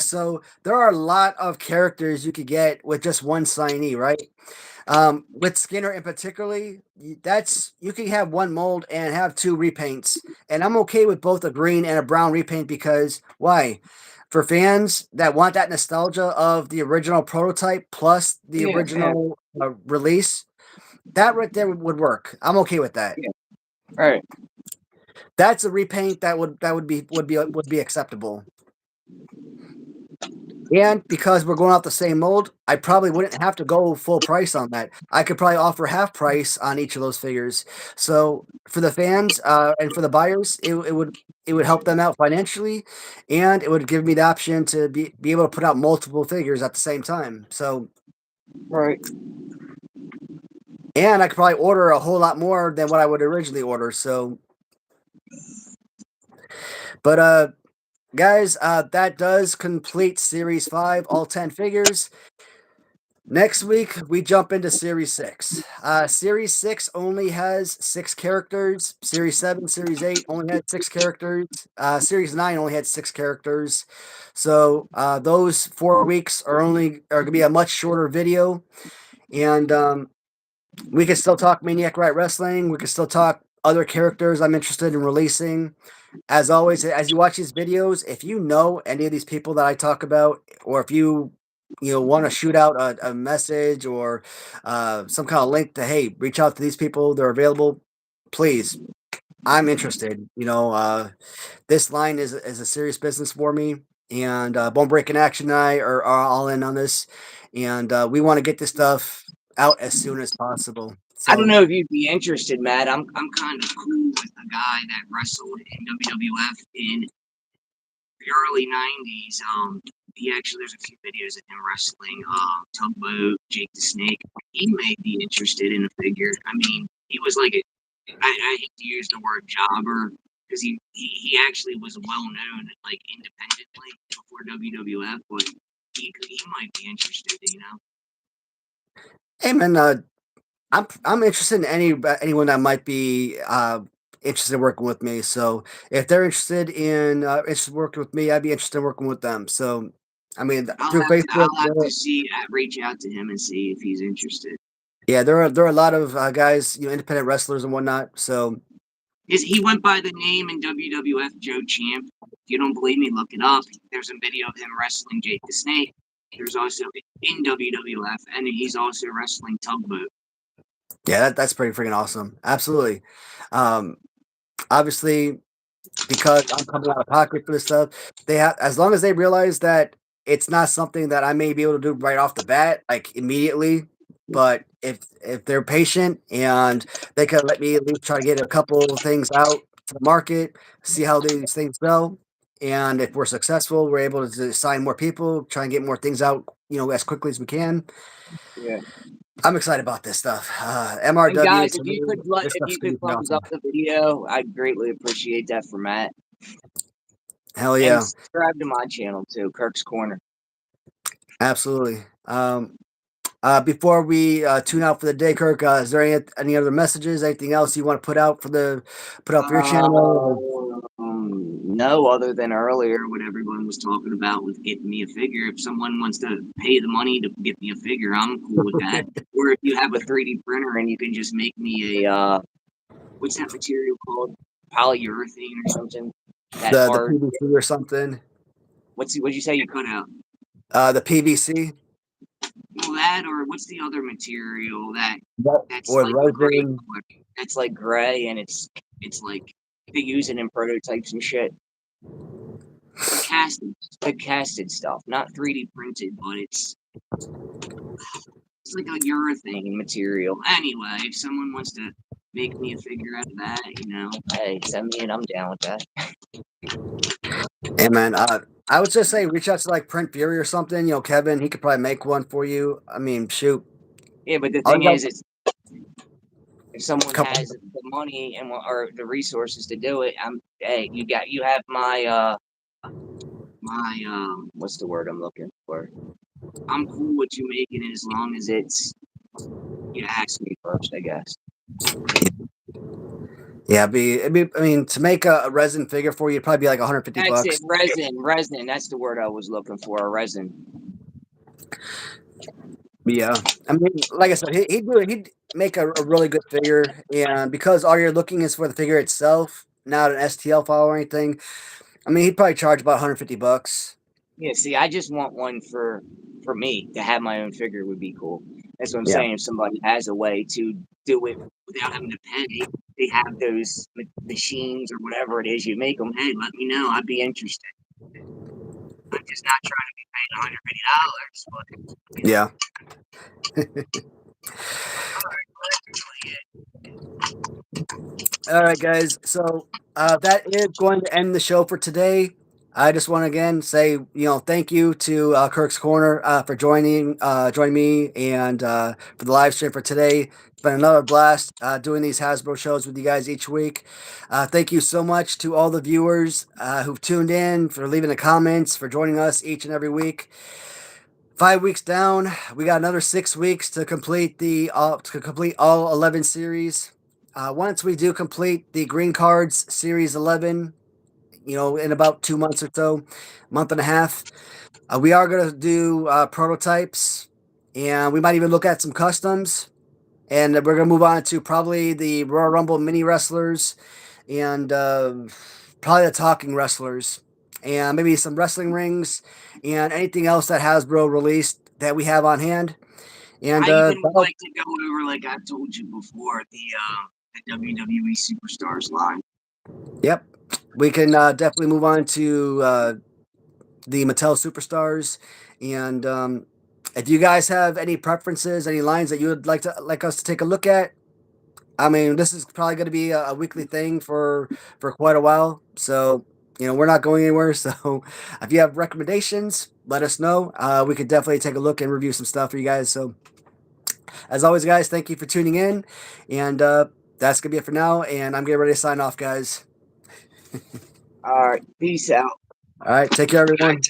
S1: So there are a lot of characters you could get with just one signee, right? With Skinner in particularly, that's you can have one mold and have 2 repaints, and I'm okay with both a green and a brown repaint because why? For fans that want that nostalgia of the original prototype plus the
S2: Yeah, yeah,
S1: original release, that right there would work. I'm okay with that.
S2: yeah. Right.
S1: That's a repaint that would be acceptable. And because we're going off the same mold, I probably wouldn't have to go full price on that. I could probably offer half price on each of those figures. So for the fans and for the buyers, it would help them out financially, and it would give me the option to be able to put out multiple figures at the same time. So
S2: Right.
S1: and I could probably order a whole lot more than what I would originally order. So, but guys, that does complete Series 5, all 10 figures. Next week, we jump into Series 6. Series 6 only has 6 characters. Series 7, Series 8 only had 6 characters. Series 9 only had 6 characters. So those 4 weeks are gonna be a much shorter video. And we can still talk Maniac Right Wrestling. We can still talk other characters I'm interested in releasing. As always, as you watch these videos, if you know any of these people that I talk about, or if you want to shoot out a message or some kind of link to, hey, reach out to these people, they're available, please. I'm interested. This line is a serious business for me, and Bone Breaking Action and I are all in on this, and we want to get this stuff out as soon as possible.
S2: I don't
S1: So
S2: know if you'd be interested, Matt. I'm kind of cool with a guy that wrestled in WWF in the early '90s. He actually there's a few videos of him wrestling. Tugboat, Jake the Snake. He may be interested in a figure. I mean, he was like I hate to use the word jobber because he actually was well known like independently before WWF, but he might be interested.
S1: hey man, I'm interested in anyone that might be interested in working with me. So if they're interested in working with me, I'd be interested in working with them. So I mean, through Facebook,
S2: I'll have to see reach out to him and see if he's interested.
S1: yeah, there are a lot of guys, independent wrestlers and whatnot. So
S2: He went by the name in WWF Joe Champ. If you don't believe me, look it up. There's a video of him wrestling Jake the Snake. There's also in WWF, and he's also wrestling Tugboat.
S1: yeah, that's pretty freaking awesome. Absolutely. Um, Obviously, because I'm coming out of pocket for this stuff, they have as long as they realize that it's not something that I may be able to do right off the bat, like immediately. But if they're patient and they can let me at least try to get a couple of things out to the market, see how these things go, and if we're successful, we're able to sign more people, try and get more things out, as quickly as we can.
S2: Yeah.
S1: I'm excited about this stuff.
S2: And
S1: MRW
S2: guys,
S1: to me, this
S2: if
S1: stuff's
S2: you
S1: gonna
S2: could
S1: be
S2: thumbs up
S1: awesome.
S2: the video, I'd greatly appreciate that for Matt.
S1: Hell
S2: And
S1: yeah,
S2: subscribe to my channel too, Kirk's Corner.
S1: absolutely. Before we tune out for the day, Kirk, is there any other messages, anything else you want to put out for your channel?
S2: No, other than earlier, what everyone was talking about with getting me a figure. If someone wants to pay the money to get me a figure, I'm cool with that. Or if you have a 3D printer and you can just make me a what's that material called? Polyurethane or something. That
S1: The
S2: hard.
S1: PVC or something?
S2: What'd you say you cut out?
S1: The PVC
S2: Well, that or what's the other material that's
S1: or
S2: like gray?
S1: resin?
S2: That's like gray and it's like they use it in prototypes and shit. The casted stuff, not 3D printed, but it's like a urethane material. Anyway, if someone wants to make me a figure out of that, hey, send me and I'm down with that.
S1: Hey man, I would just say reach out to like Print Fury or something. Kevin, he could probably make one for you. I mean, shoot,
S2: Yeah, but the
S1: all
S2: thing
S1: you got
S2: is, if someone
S1: couple.
S2: has the money or the resources to do it, you have my what's the word I'm looking for? I'm cool with you making it as long as you ask me first, I guess.
S1: Yeah, I mean, to make a resin figure for you, it'd probably be like 150
S2: That's it,
S1: bucks.
S2: resin. That's the word I was looking for, a resin.
S1: Yeah, I mean, like I said, he'd make a really good figure, and because all you're looking is for the figure itself, not an STL file or anything. I mean, he'd probably charge about 150 bucks.
S2: Yeah, see, I just want one for me to have my own figure would be cool. That's what I'm
S1: Yeah,
S2: saying. If somebody has a way to do it without having to pay, they have those machines or whatever it is. You make them. Hey, let me know. I'd be interested. I'm just not trying to be paid $150, but
S1: yeah. All right, guys. So that is going to end the show for today. I just want to again say, thank you to Kirk's Corner for joining me, and for the live stream for today. It's been another blast doing these Hasbro shows with you guys each week. Thank you so much to all the viewers who've tuned in, for leaving the comments, for joining us each and every week. 5 weeks down. We got another 6 weeks to complete all 11 series. Once we do complete the green cards series 11, in about 2 months or so, month and a half, we are going to do prototypes, and we might even look at some customs. And we're going to move on to probably the Royal Rumble mini wrestlers and probably the talking wrestlers and maybe some wrestling rings and anything else that Hasbro released that we have on hand. And
S2: I even would like to go over, like I told you before, the WWE Superstars line.
S1: Yep, we can definitely move on to the Mattel Superstars. And if you guys have any preferences, any lines that you would like us to take a look at, I mean, this is probably going to be a weekly thing for quite a while. So, we're not going anywhere. So, if you have recommendations, let us know. We could definitely take a look and review some stuff for you guys. So, as always, guys, thank you for tuning in. And that's going to be it for now. And I'm getting ready to sign off, guys.
S2: All right, peace out.
S1: All right, take care, everyone.